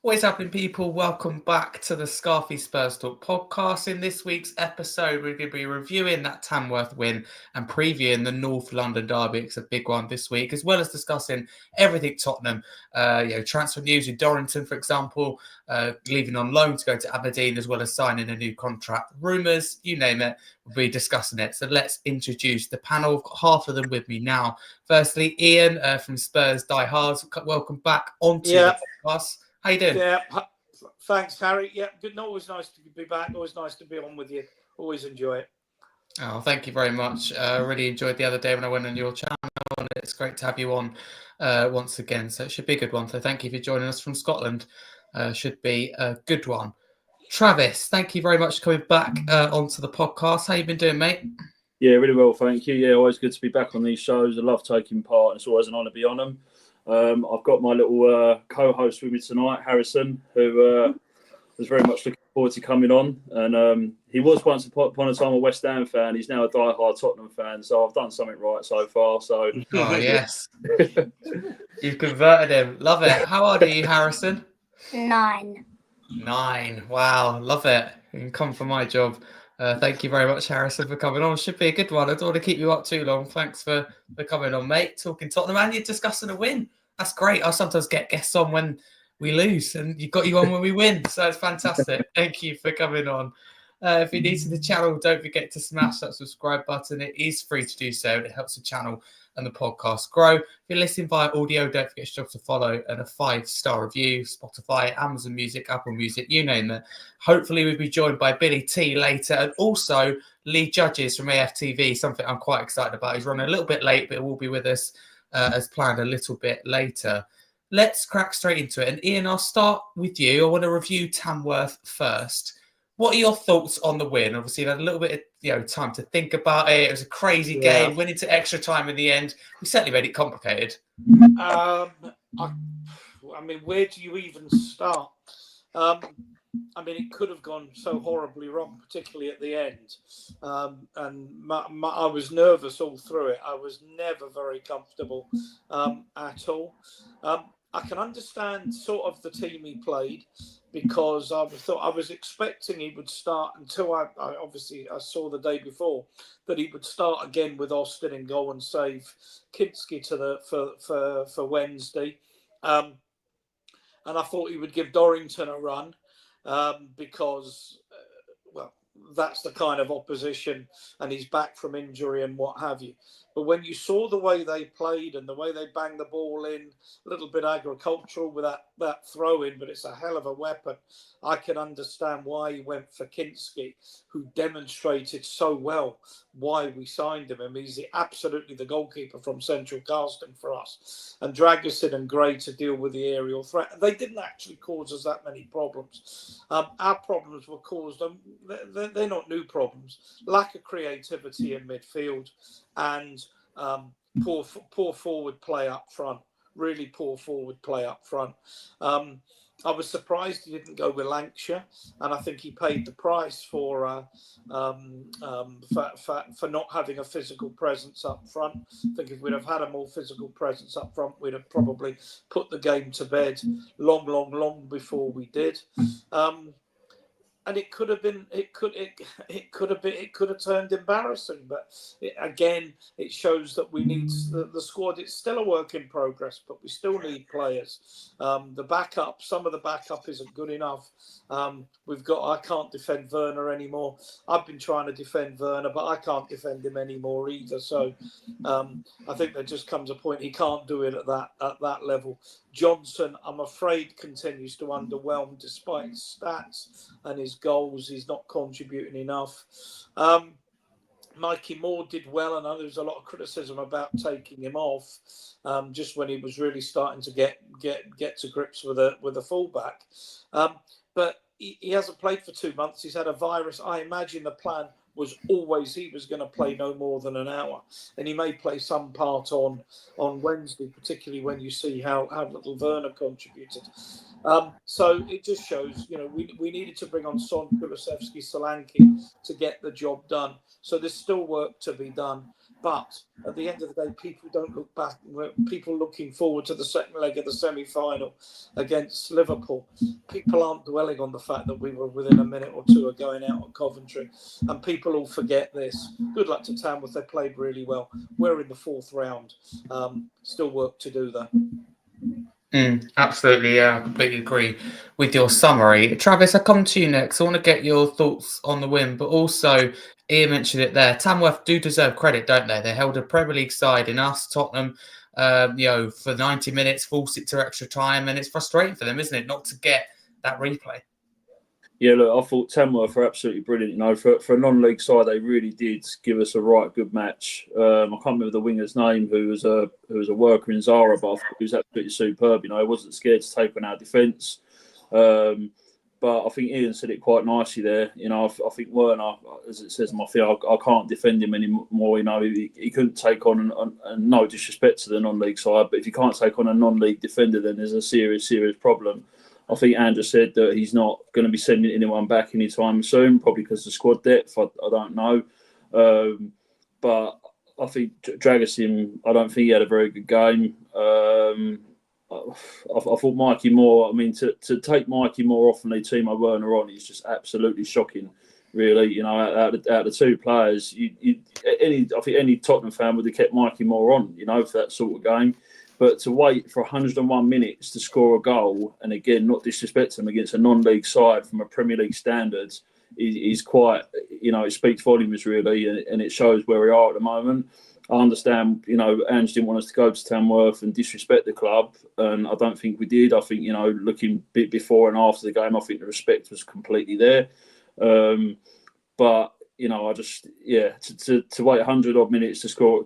What is happening, people? Welcome back to the Scarfe Spurs Talk podcast. In this week's episode, we're going to be reviewing that Tamworth win and previewing the North London derby. It's a big one this week, as well as discussing everything Tottenham. Transfer news with Dorrington, for example, leaving on loan to go to Aberdeen, as well as signing a new contract. Rumours, you name it, we'll be discussing it. So let's introduce the panel. I've got half of them with me now. Firstly, Ian from Spurs Die Hards. Welcome back onto the podcast. How you doing? Yeah, thanks, Harry. Yeah, good. Always nice to be back. Always nice to be on with you. Always enjoy it. Oh, thank you very much. Really enjoyed the other day when I went on your channel, and it's great to have you on once again. So it should be a good one. So thank you for joining us from Scotland. Should be a good one. Travis, thank you very much for coming back onto the podcast. How you been doing, mate? Yeah, really well, thank you. Yeah, always good to be back on these shows. I love taking part. It's always an honour to be on them. I've got my little co-host with me tonight, Harrison, who was very much looking forward to coming on. And he was once upon a time a West Ham fan. He's now a die-hard Tottenham fan. So I've done something right so far. So oh yes, you've converted him. Love it. How old are you, Harrison? 9. 9. Wow, love it. You can come for my job. Thank you very much, Harrison, for coming on. Should be a good one. I don't want to keep you up too long. Thanks for coming on, mate. Talking Tottenham, and you're discussing a win. That's great. I sometimes get guests on when we lose, and you've got you on when we win. So it's fantastic. Thank you for coming on. If you're new to the channel, don't forget to smash that subscribe button. It is free to do so. It helps the channel and the podcast grow. If you're listening via audio, don't forget to follow and a 5-star review. Spotify, Amazon Music, Apple Music, you name it. Hopefully we'll be joined by Billie T later, and also Lee Judges from AFTV, something I'm quite excited about. He's running a little bit late, but will be with us as planned a little bit later. Let's crack straight into it. And Ian, I'll start with you. I want to review Tamworth first. What are your thoughts on the win? Obviously, you had a little bit of time to think about it. It was a crazy game. Went into extra time in the end. We certainly made it complicated. I mean, where do you even start? I mean, it could have gone so horribly wrong, particularly at the end. I was nervous all through it. I was never very comfortable at all. I can understand sort of the team he played, because I was expecting he would start until I saw the day before that he would start again with Austin in goal and save Kinski for Wednesday, and I thought he would give Dorrington a run because that's the kind of opposition, and he's back from injury and what have you. But when you saw the way they played and the way they banged the ball in, a little bit agricultural with that throw in, but it's a hell of a weapon. I can understand why he went for Kinski, who demonstrated so well why we signed him. I mean, he's absolutely the goalkeeper from Central Casting for us. And Dragusin and Gray to deal with the aerial threat. They didn't actually cause us that many problems. Our problems were caused, they're not new problems. Lack of creativity in midfield and poor forward play up front. Really poor forward play up front. I was surprised he didn't go with Lancashire, and I think he paid the price for not having a physical presence up front. I think if we'd have had a more physical presence up front, we'd have probably put the game to bed long before we did. And it could have been, it could have turned embarrassing. But it shows that we need the squad. It's still a work in progress, but we still need players. The backup, some of the backup isn't good enough. I can't defend Werner anymore. I've been trying to defend Werner, but I can't defend him anymore either. So I think there just comes a point he can't do it at that level. Johnson, I'm afraid, continues to underwhelm despite his stats and his goals. He's not contributing enough. Mikey Moore did well. I know there was a lot of criticism about taking him off just when he was really starting to get to grips with a fullback. But he hasn't played for 2 months. He's had a virus. I imagine the plan was always he was going to play no more than an hour, and he may play some part on Wednesday, particularly when you see how little Werner contributed. So it just shows, we needed to bring on Son, Kulusevski, Solanke to get the job done. So there's still work to be done. But at the end of the day, people don't look back. People looking forward to the second leg of the semi-final against Liverpool. People aren't dwelling on the fact that we were within a minute or two of going out of Coventry. And people will forget this. Good luck to Tamworth. They played really well. We're in the fourth round. Still work to do there. Absolutely, yeah, I completely agree with your summary. Travis, I come to you next. I want to get your thoughts on the win, but also Ian mentioned it there. Tamworth do deserve credit, don't they? They held a Premier League side in us, Tottenham, for 90 minutes, forced it to extra time, and it's frustrating for them, isn't it, not to get that replay? Yeah, look, I thought Tamworth were absolutely brilliant. You know, for a non-league side, they really did give us a right good match. I can't remember the winger's name, who was a worker in Zara, but I thought he was absolutely superb. You know, he wasn't scared to take on our defence. But I think Ian said it quite nicely there. You know, I think Werner, as it says in my thing, I can't defend him anymore. You know, he couldn't take on, and no disrespect to the non-league side, but if you can't take on a non-league defender, then there's a serious problem. I think Andrew said that he's not going to be sending anyone back anytime soon, probably because of the squad depth. I don't know. But I think Dragosin, I don't think he had a very good game. I thought Mikey Moore, I mean, to take Mikey Moore off and leave Timo Werner on is just absolutely shocking, really. You know, out of the two players, I think any Tottenham fan would have kept Mikey Moore on, you know, for that sort of game. But to wait for 101 minutes to score a goal, and again, not disrespect him, against a non-league side from a Premier League standards, is quite, you know, it speaks volumes, really, and it shows where we are at the moment. I understand, you know, Ange didn't want us to go to Tamworth and disrespect the club, and I don't think we did. I think, you know, looking before and after the game, I think the respect was completely there. But you know, I just, yeah, to wait 100 odd minutes to score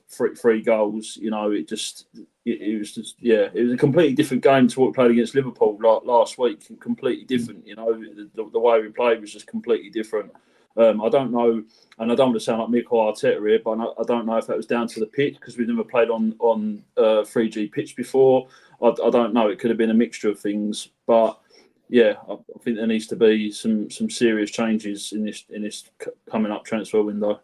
three goals, you know, it was a completely different game to what we played against Liverpool last week. Completely different, you know, the way we played was just completely different. I don't know, and I don't want to sound like Mikel Arteta here, but I don't know if that was down to the pitch, because we've never played on 3G pitch before. I don't know. It could have been a mixture of things, but yeah, I think there needs to be some serious changes in this coming up transfer window.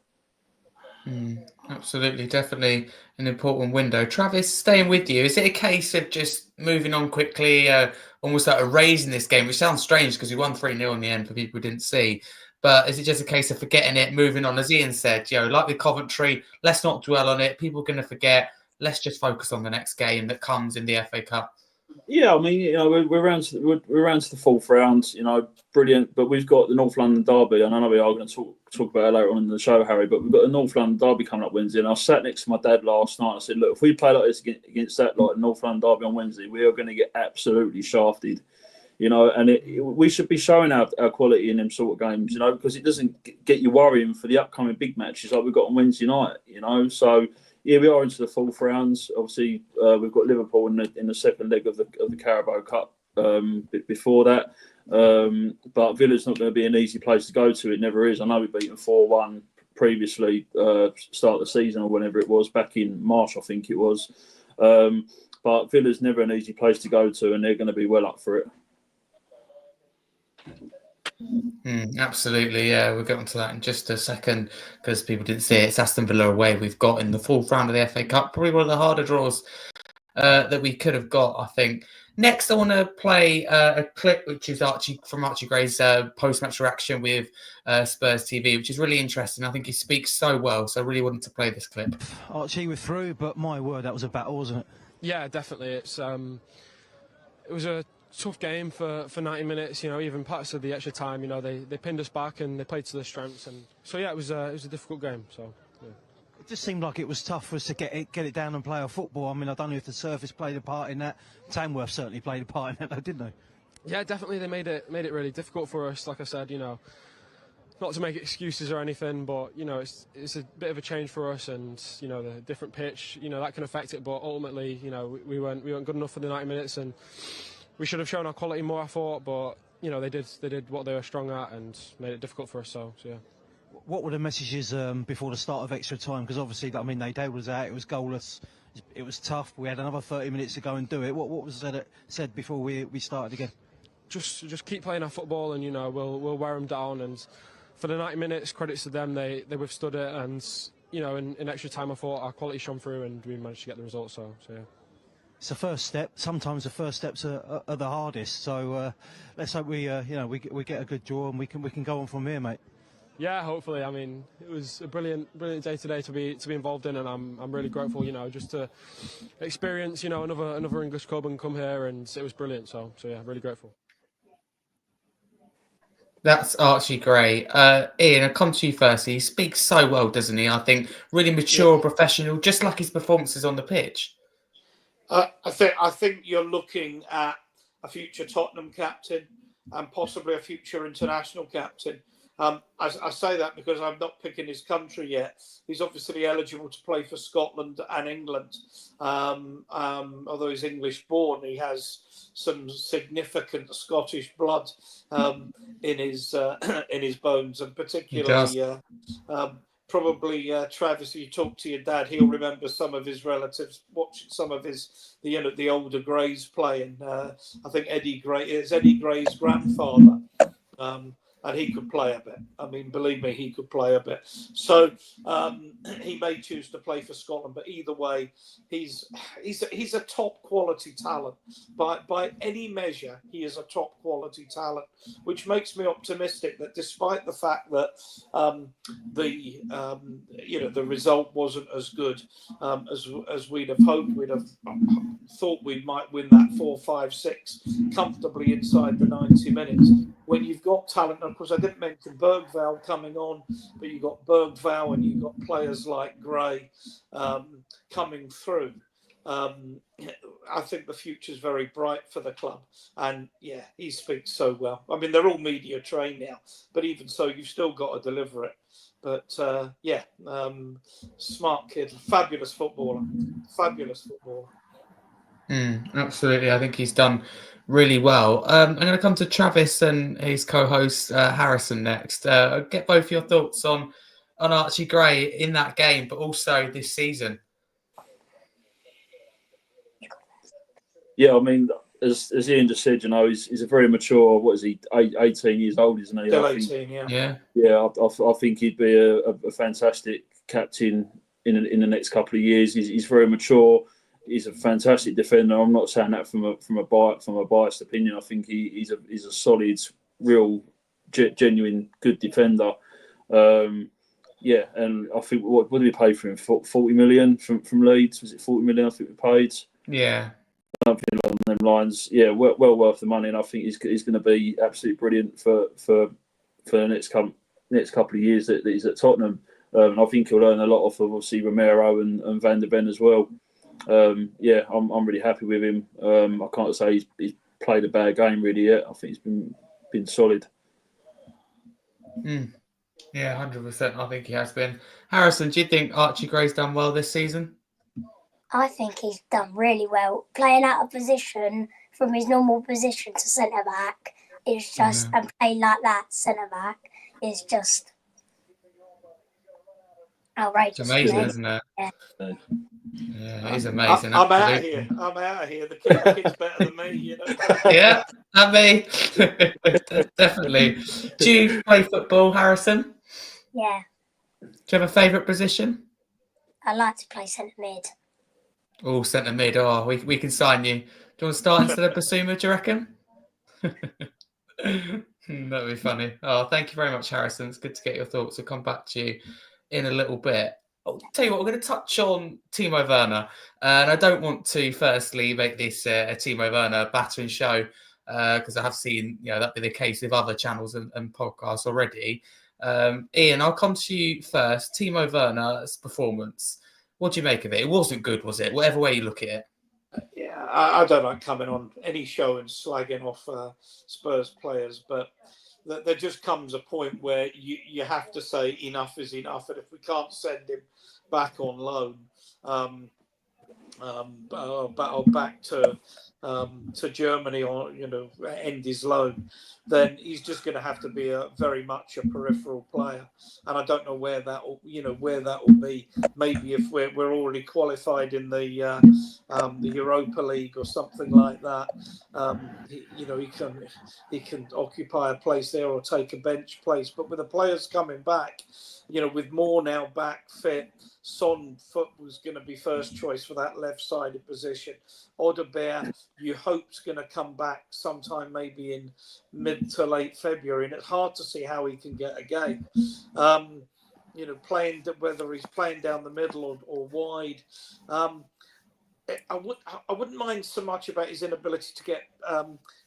Absolutely, definitely an important window. Travis, staying with you, is it a case of just moving on quickly, almost like erasing this game, which sounds strange because we won 3-0 in the end for people who didn't see, but is it just a case of forgetting it, moving on? As Ian said, you know, like with Coventry, let's not dwell on it. People are going to forget. Let's just focus on the next game that comes in the FA Cup. Yeah, I mean, you know, we're around to the fourth round. You know, brilliant. But we've got the North London derby, and I know we are going to talk about it later on in the show, Harry. But we've got the North London derby coming up Wednesday, and I sat next to my dad last night. I said, "Look, if we play like this against that like North London derby on Wednesday, we are going to get absolutely shafted." You know, and we should be showing our quality in them sort of games. You know, because it doesn't get you worrying for the upcoming big matches like we've got on Wednesday night. You know, so. Yeah, we are into the fourth rounds. Obviously, we've got Liverpool in the second leg of the Carabao Cup before that. But Villa's not going to be an easy place to go to. It never is. I know we beat them 4-1 previously, start of the season or whenever it was, back in March, I think it was. But Villa's never an easy place to go to, and they're going to be well up for it. Absolutely, yeah. We'll get onto that in just a second because people didn't see it. It's Aston Villa away. We've got in the fourth round of the FA Cup, probably one of the harder draws that we could have got, I think. Next, I want to play a clip which is from Archie Gray's post-match reaction with Spurs TV, which is really interesting. I think he speaks so well, so I really wanted to play this clip. Archie, we're through, but my word, that was a battle, wasn't it? Yeah, definitely. It was a tough game for 90 minutes, you know, even parts of the extra time, you know, they pinned us back and they played to their strengths, and so yeah, it was a difficult game. So yeah. It just seemed like it was tough for us to get it down and play our football. I mean, I don't know if the surface played a part in that. Tamworth certainly played a part in that, though, didn't they? Yeah, definitely. They made it really difficult for us. Like I said, you know, not to make excuses or anything, but you know, it's a bit of a change for us, and you know, the different pitch, you know, that can affect it. But ultimately, you know, we weren't good enough for the 90 minutes, and we should have shown our quality more, I thought, but you know, they did what they were strong at and made it difficult for us. So yeah. What were the messages before the start of extra time? Because obviously, I mean, they was out, it was goalless, it was tough. We had another 30 minutes to go and do it. What was said before we started again? Just keep playing our football, and you know, we'll wear them down. And for the 90 minutes, credits to them, they withstood it, and in extra time, I thought our quality shone through and we managed to get the result. So yeah. It's the first step. Sometimes the first steps are the hardest. So let's hope we get a good draw and we can go on from here, mate. Yeah, hopefully. I mean, it was a brilliant day today to be involved in, and I'm really grateful, just to experience, another English club and come here, and it was brilliant. So yeah, really grateful. That's Archie Gray. Ian, I'll come to you first. He speaks so well, doesn't he? I think really mature, professional, just like his performances on the pitch. I think you're looking at a future Tottenham captain and possibly a future international captain. I say that because I'm not picking his country yet. He's obviously eligible to play for Scotland and England. Although he's English born, he has some significant Scottish blood in his bones, and particularly probably Travis. If you talk to your dad, he'll remember some of his relatives watching some of the older Greys playing. I think Eddie Gray's grandfather. And he could play a bit. I mean, believe me, he could play a bit. So he may choose to play for Scotland, but either way, he's a top quality talent. By any measure, he is a top quality talent, which makes me optimistic that despite the fact that the result wasn't as good as we'd have hoped, we'd have thought we might win that 4-5-6 comfortably inside the 90 minutes. When you've got talent, and of course I didn't mention Bergvall coming on, but you've got Bergvall and you've got players like Gray coming through. I think the future's very bright for the club. And yeah, he speaks so well. I mean, they're all media trained now, but even so, you've still got to deliver it. But smart kid, fabulous footballer. Absolutely. I think he's done really well. I'm going to come to Travis and his co-host Harrison next. Get both your thoughts on Archie Gray in that game, but also this season. Yeah, I mean, as Ian just said, he's a very mature. What is he? 18 years old, isn't he? Still 18, yeah. Yeah, I think he'd be a fantastic captain in the next couple of years. He's very mature. He's a fantastic defender. I'm not saying that from a biased opinion. I think he's a solid, real, genuine, good defender. And I think what did we pay for him? 40 million from Leeds. Was it 40 million? I think we paid. Yeah. Something along them lines. Yeah, well worth the money, and I think he's going to be absolutely brilliant for the next couple of years that he's at Tottenham. And I think he'll learn a lot off of obviously Romero and Van der Ven as well. I'm really happy with him. I can't say he's played a bad game really yet. I think he's been solid. Yeah, 100%. I think he has been. Harrison, do you think Archie Gray's done well this season? I think he's done really well. Playing out of position from his normal position to centre back is just, and playing like that centre back is just outrageous. It's amazing, isn't it? Yeah, it is amazing. I'm out of here. The kid's better than me, Yeah, and me. Definitely. Do you play football, Harrison? Yeah. Do you have a favourite position? I like to play centre mid. Oh, centre mid. Oh, we can sign you. Do you want to start instead of Basuma, do you reckon? That'd be funny. Oh, thank you very much, Harrison. It's good to get your thoughts. We'll come back to you in a little bit. I'll tell you what, we're going to touch on Timo Werner. And I don't want to firstly make this a Timo Werner battering show because I have seen that be the case with other channels and podcasts already. Ian, I'll come to you first. Timo Werner's performance. What do you make of it? It wasn't good, was it? Whatever way you look at it. Yeah, I don't like coming on any show and slagging off Spurs players, but there just comes a point where you have to say enough is enough, and if we can't send him back on loan, battle back to Germany, or end his loan, then he's just going to have to be very much a peripheral player. And I don't know where that will be. Maybe if we're already qualified in the Europa League or something like that, he can occupy a place there or take a bench place. But with the players coming back, with Moore now back fit, Son was going to be first choice for that left-sided position. Odegaard, you hope's going to come back sometime maybe in mid to late February, and it's hard to see how he can get a game. Playing, whether he's playing down the middle or wide. I wouldn't mind so much about his inability to get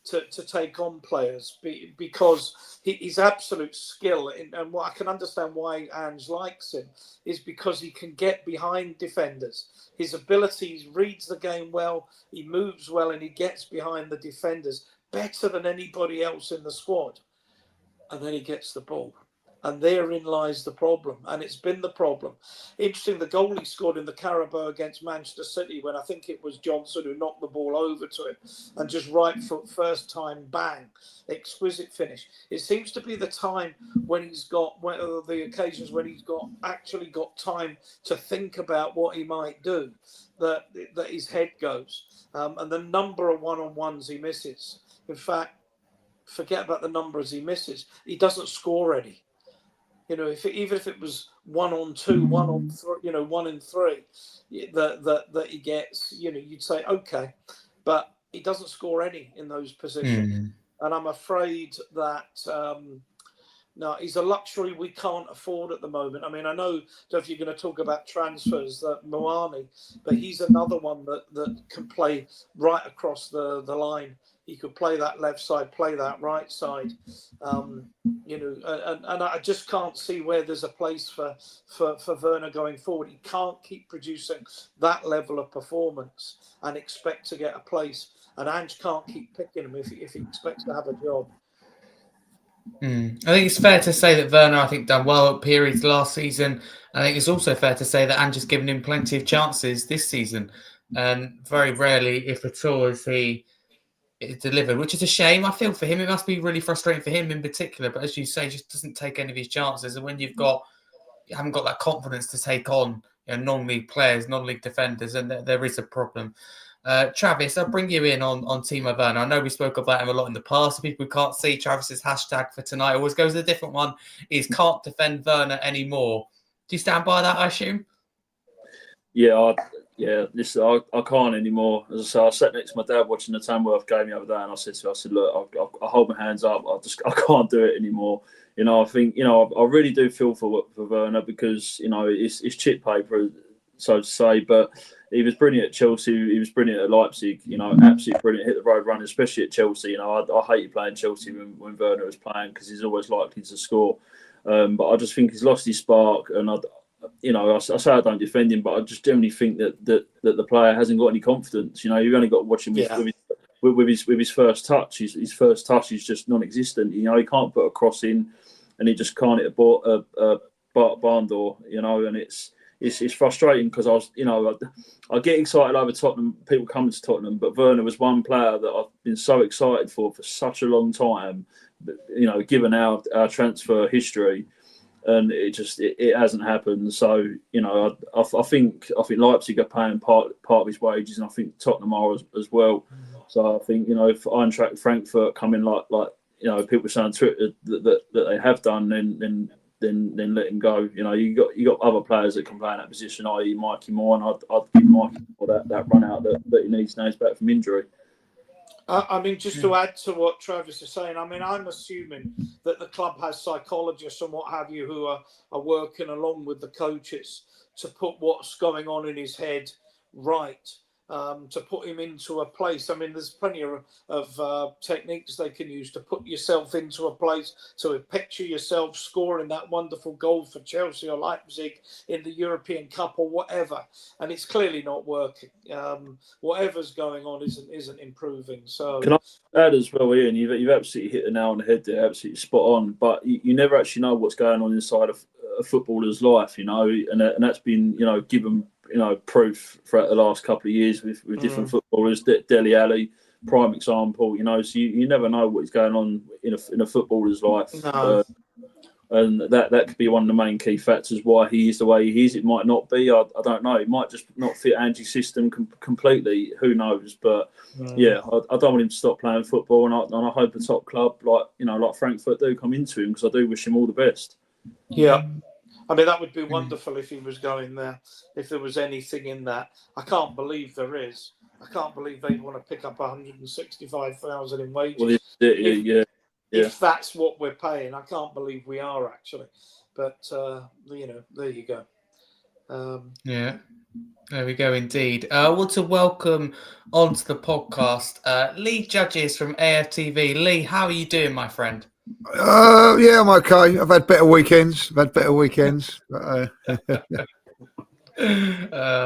to take on players, because his absolute skill, and what I can understand why Ange likes him, is because he can get behind defenders. His ability, reads the game well, he moves well, and he gets behind the defenders better than anybody else in the squad. And then he gets the ball. And therein lies the problem. And it's been the problem. Interesting, the goal he scored in the Carabao against Manchester City, when I think it was Johnson who knocked the ball over to him, and just right foot, first time, bang, exquisite finish. It seems to be the time when the occasions when he's actually got time to think about what he might do, that his head goes. And the number of one-on-ones he misses. In fact, forget about the numbers he misses. He doesn't score any. Even if it was 1 on 2, 1 on 3, 1 in 3, that he gets, you'd say okay, but he doesn't score any in those positions, and I'm afraid that no, he's a luxury we can't afford at the moment. I mean, I know if you're going to talk about transfers, that Moani, but he's another one that can play right across the line. He could play that left side, play that right side, and I just can't see where there's a place for Werner going forward. He can't keep producing that level of performance and expect to get a place. And Ange can't keep picking him if he expects to have a job. I think it's fair to say that Werner, done well at periods last season. I think it's also fair to say that Ange has given him plenty of chances this season, and very rarely, if at all, has he delivered, which is a shame. I feel for him. It must be really frustrating for him in particular. But as you say, just doesn't take any of his chances. And when you haven't got that confidence to take on non-league players, non-league defenders, and there is a problem. Travis, I'll bring you in on Timo Werner. I know we spoke about him a lot in the past. People who can't see Travis's hashtag for tonight always goes a different one. Is can't defend Werner anymore. Do you stand by that, I assume? Yeah, listen, I can't anymore. As I say, I sat next to my dad watching the Tamworth game the other day, and I said, look, I hold my hands up. I can't do it anymore. I think, I really do feel for Werner, because, it's chip paper, so to say. But he was brilliant at Chelsea. He was brilliant at Leipzig. Absolutely brilliant. Hit the road running, especially at Chelsea. I hated playing Chelsea when Werner was playing, because he's always likely to score. But I just think he's lost his spark, and I say I don't defend him, but I just generally think that the player hasn't got any confidence. You've only got to watch him with his first touch. His first touch is just non-existent. He can't put a cross in, and he just can't hit a barn door. And it's frustrating, because I get excited over Tottenham, people coming to Tottenham, but Werner was one player that I've been so excited for such a long time. Given our transfer history. And it hasn't happened. So I think Leipzig are paying part of his wages, and I think Tottenham are as well. So I think if Eintracht Frankfurt come in like people say on Twitter that they have done, then let him go. You got other players that can play in that position, i.e. Mikey Moore, and I'd give Mikey Moore that run out that he needs now he's back from injury. Just to add to what Travis is saying, I'm assuming that the club has psychologists and what have you who are working along with the coaches to put what's going on in his head right, to put him into a place. There's plenty of techniques they can use to put yourself into a place, to picture yourself scoring that wonderful goal for Chelsea or Leipzig in the European Cup or whatever, and it's clearly not working. Whatever's going on isn't improving. So can I add as well, Ian? You've absolutely hit the nail on the head there, absolutely spot on. But you never actually know what's going on inside of a footballer's life, and that's been given proof throughout the last couple of years with different footballers. Dele Alli, prime example. So you never know what is going on in a footballer's life. No. And that could be one of the main key factors why he is the way he is. It might not be. I don't know. It might just not fit Angie's system completely. Who knows? But yeah, I don't want him to stop playing football, and I hope a top club like Frankfurt do come into him, because I do wish him all the best. Yeah. I mean, that would be wonderful if he was going there, if there was anything in that. I can't believe there is. I can't believe they want to pick up 165,000 in wages. Well, if that's what we're paying. I can't believe we are, actually. But, there you go. Yeah, there we go indeed. I want to welcome onto the podcast Lee Judges from AFTV. Lee, how are you doing, my friend? Yeah, I'm okay. I've had better weekends. But, I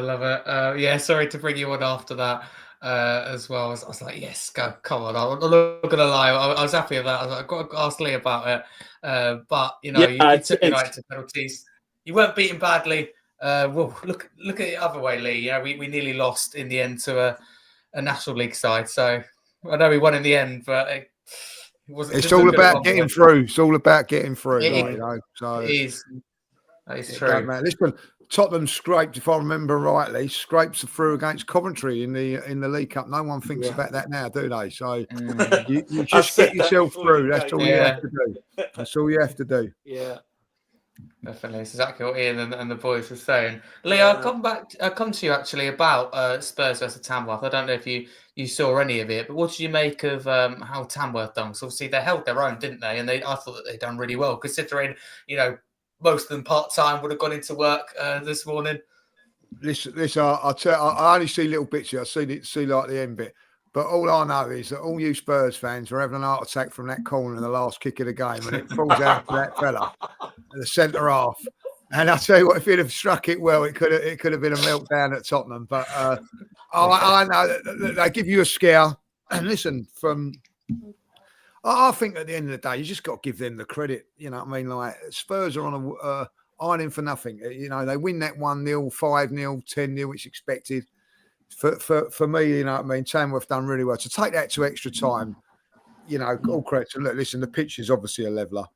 love it. Yeah, sorry to bring you on after that as well. I was like, yes, go, come on. I'm not going to lie. I was happy with that. I was like, I've got to ask Lee about it. But, you took United to penalties. You weren't beaten badly. Well, look at it the other way, Lee. Yeah, we nearly lost in the end to a National League side. So I know we won in the end, but it wasn't. It's all about getting through. It's all about getting through. So it is. That is true. Man. Listen, Tottenham scraped, if I remember rightly, scrapes through against Coventry in the League Cup. No one thinks about that now, do they? So you just get yourself through. That's all you have to do. That's all you have to do. Yeah. Definitely, it's exactly what Ian and the boys were saying. Lee, I'll come to you actually about Spurs versus Tamworth. I don't know if you saw any of it, but what did you make of how Tamworth done? So obviously they held their own, didn't they? And I thought that they'd done really well, considering most of them part time would have gone into work this morning. Listen, I'll tell. I only see little bits here. I see like the end bit. But all I know is that all you Spurs fans were having an heart attack from that corner in the last kick of the game, and it falls out to that fella, the centre half. And I'll tell you what, if he'd have struck it well, it could have been a meltdown at Tottenham. But I know that they give you a scare. And listen, I think at the end of the day, you just got to give them the credit. You know what I mean? Like, Spurs are on a ironing for nothing. They win that 1-0, 5-0, 10-0, it's expected. For me, what I mean, Tamworth done really well. To take that to extra time, all credit to look. Listen, the pitch is obviously a leveller.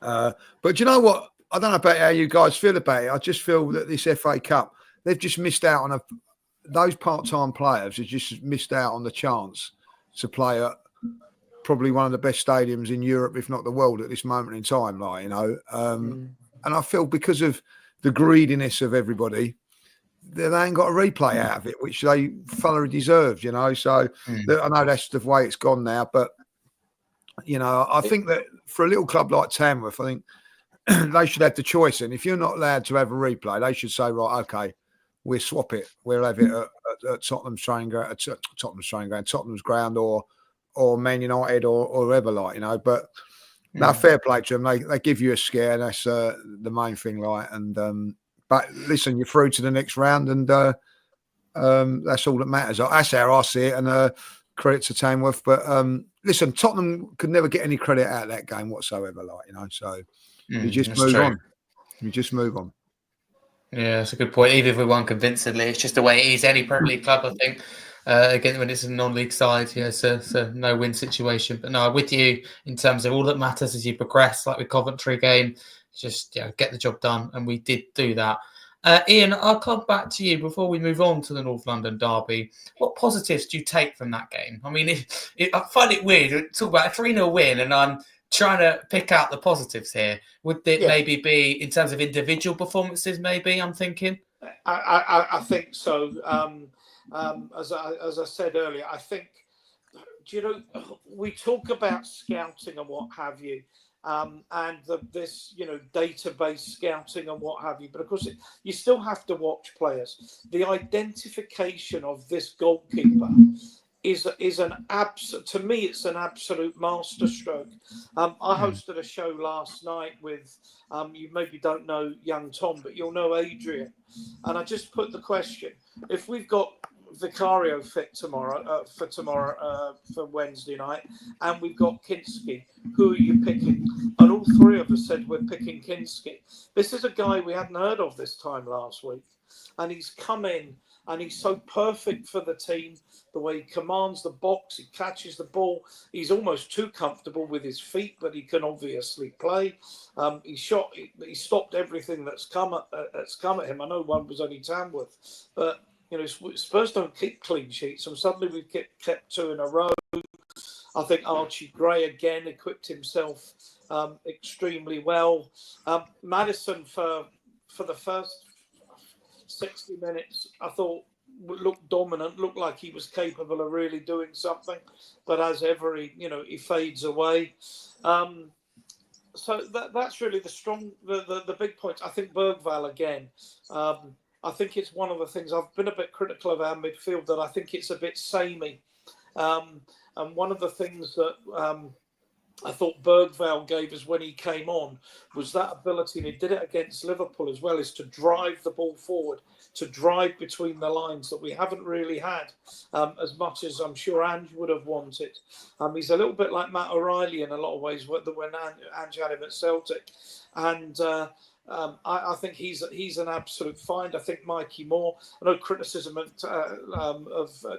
But you know what? I don't know about how you guys feel about it. I just feel that this FA Cup, they've just missed out on those part-time players have just missed out on the chance to play at probably one of the best stadiums in Europe, if not the world, at this moment in time. And I feel because of the greediness of everybody, they ain't got a replay out of it, which they thoroughly deserved, So I know that's the way it's gone now, but I think that for a little club like Tamworth, I think they should have the choice. And if you're not allowed to have a replay, they should say, right, okay, we'll swap it. We'll have it at Tottenham's training ground, Tottenham's ground, or Man United, or whoever, But no, fair play to them. They give you a scare. And that's the main thing, And but listen, you're through to the next round, and that's all that matters. That's how I see it. And credit to Tamworth, but listen, Tottenham could never get any credit out of that game whatsoever. So you just move on. You just move on. Yeah, that's a good point. Even if we won convincingly, it's just the way it is. Any Premier League club, I think, again, when it's a non-league side, it's a no-win situation. But no, I'm with you in terms of all that matters as you progress, like with Coventry game, just get the job done. And we did do that. Ian, I'll come back to you before we move on to the North London derby. What positives do you take from that game? I mean, I find it weird to talk about a 3-0 win, and I'm trying to pick out the positives here. Would it maybe be in terms of individual performances? Maybe I'm thinking. I think so. As I said earlier, I think we talk about scouting and what have you. And this database scouting and what have you. But of course, you still have to watch players. The identification of this goalkeeper is to me, it's an absolute masterstroke. I hosted a show last night with, you maybe don't know young Tom, but you'll know Adrian. And I just put the question, if we've got Vicario fit for Wednesday night, and we've got Kinski, who are you picking? And all three of us said we're picking Kinski. This is a guy we hadn't heard of this time last week. and he's come in and he's so perfect for the team. The way he commands the box, he catches the ball. He's almost too comfortable with his feet, but he can obviously play. He stopped everything that's come at him. I know one was only Tamworth, but Spurs don't keep clean sheets, and suddenly we've kept 2 in a row. I think Archie Gray again equipped himself extremely well. Maddison for the first 60 minutes, I thought looked dominant, looked like he was capable of really doing something, but as ever, he fades away. So that's really the big point. I think Bergvall again. I think it's one of the things I've been a bit critical of our midfield, that I think it's a bit samey. And one of the things that I thought Bergvall gave us when he came on was that ability, and he did it against Liverpool as well, is to drive the ball forward, to drive between the lines that we haven't really had as much as I'm sure Ange would have wanted. He's a little bit like Matt O'Reilly in a lot of ways when Ange had him at Celtic. And I think he's an absolute find. I think Mikey Moore, I know criticism of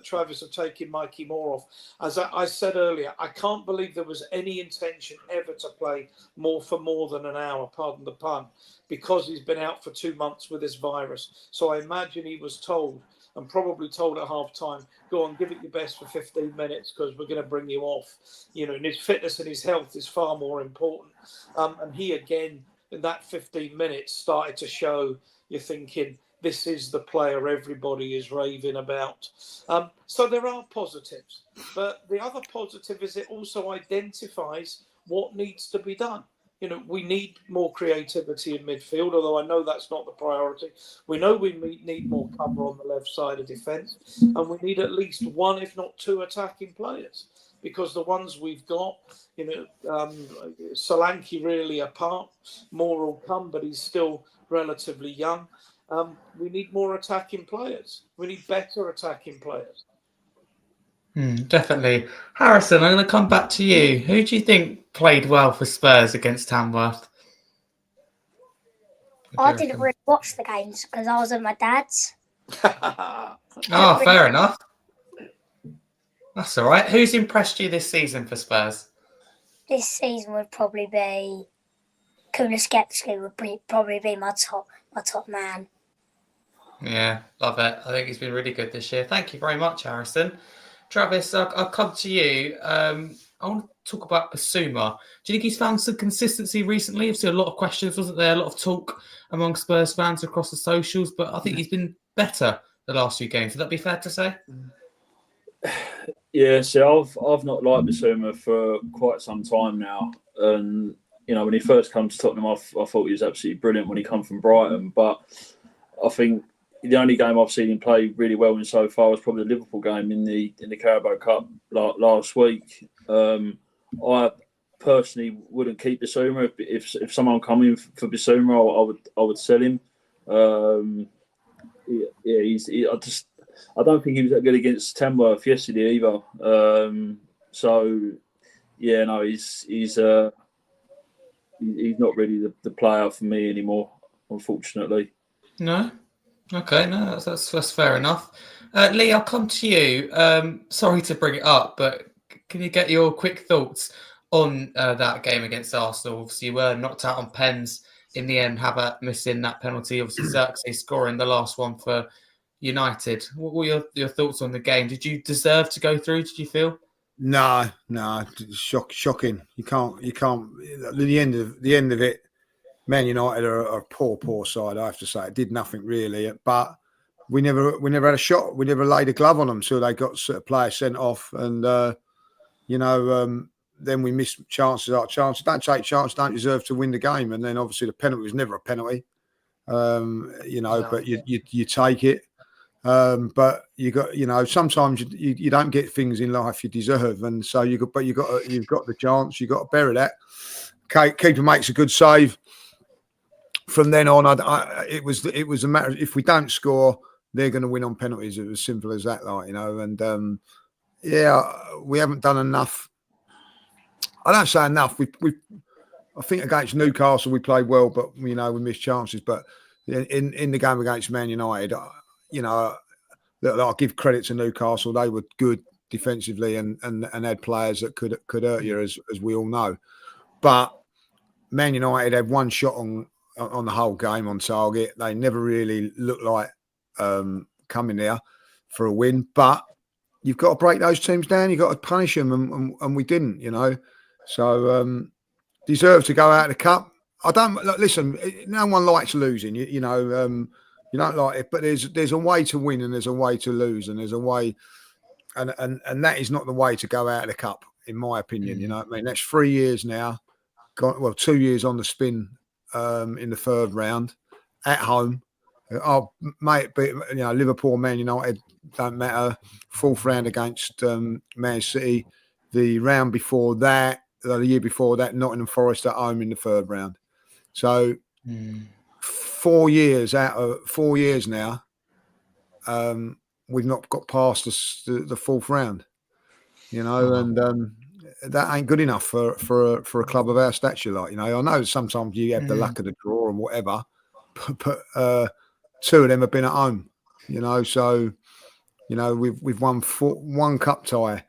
Travis of taking Mikey Moore off. As I said earlier, I can't believe there was any intention ever to play Moore for more than an hour, pardon the pun, because he's been out for 2 months with this virus. So I imagine he was told, and probably told at half time, go on, give it your best for 15 minutes because we're going to bring you off. And his fitness and his health is far more important. And he again, in that 15 minutes, started to show, you're thinking, this is the player everybody is raving about. So there are positives. But the other positive is it also identifies what needs to be done. We need more creativity in midfield, although I know that's not the priority. We know we need more cover on the left side of defence, and we need at least 1, if not 2, attacking players. Because the ones we've got, Solanke really apart, more will come, but he's still relatively young. We need more attacking players. We need better attacking players. Definitely. Harrison, I'm going to come back to you. Who do you think played well for Spurs against Tamworth? I didn't really watch the games because I was at my dad's. Oh, fair enough. That's all right. Who's impressed you this season for Spurs? This season would probably be Kulusevski would probably be my top man. Yeah, love it. I think he's been really good this year. Thank you very much, Harrison. Travis, I'll come to you. I want to talk about Basuma. Do you think he's found some consistency recently? I've seen a lot of questions, wasn't there? A lot of talk among Spurs fans across the socials, but I think he's been better the last few games. Would that be fair to say? Yeah, so I've not liked Basuma for quite some time now. And, when he first came to Tottenham, I thought he was absolutely brilliant when he came from Brighton. But I think the only game I've seen him play really well in so far was probably the Liverpool game in the Carabao Cup last week. I personally wouldn't keep Basuma. If someone come in for Basuma, I would sell him. I don't think he was that good against Tamworth yesterday either. He's not really the player for me anymore, unfortunately. No. Okay, no, that's fair enough. Lee, I'll come to you. Sorry to bring it up, but can you get your quick thoughts on that game against Arsenal? Obviously, you were knocked out on pens in the end. How about missing that penalty? Obviously, Xerxes scoring the last one for United. What were your thoughts on the game? Did you deserve to go through? Did you feel? No, shocking. You can't. The end of it. Man United are a poor side. I have to say, it did nothing really. But we never had a shot. We never laid a glove on them, so they got players sent off, and then we missed chances. Don't take chances. Don't deserve to win the game. And then obviously the penalty was never a penalty. No. But you take it. But you got, sometimes you don't get things in life you deserve, and so you've got the chance. You got to bury that. Keeper makes a good save. From then on, it was a matter of, if we don't score, they're going to win on penalties. It was as simple as that, And we haven't done enough. I don't say enough. I think against Newcastle we played well, but we missed chances. But in the game against Man United, you know, I'll give credit to Newcastle. They were good defensively and had players that could hurt you, as we all know. But Man United had one shot on the whole game on target. They never really looked like coming there for a win. But you've got to break those teams down. You've got to punish them, and we didn't, you know. So deserve to go out of the cup. I don't listen. No one likes losing. You know, you don't like it, but there's a way to win and there's a way to lose, and there's a way, and that is not the way to go out of the cup, in my opinion. You know what I mean? That's 3 years now. 2 years on the spin in the third round at home. Oh, mate, but you know, Liverpool, Man United don't matter. Fourth round against Man City. The round before that, the year before that, Nottingham Forest at home in the third round. So 4 years out of 4 years now, we've not got past the fourth round. You know, and that ain't good enough for a club of our stature. Like, you know, I know sometimes you have the luck of the draw and whatever, but two of them have been at home. You know, so you know we've won one cup tie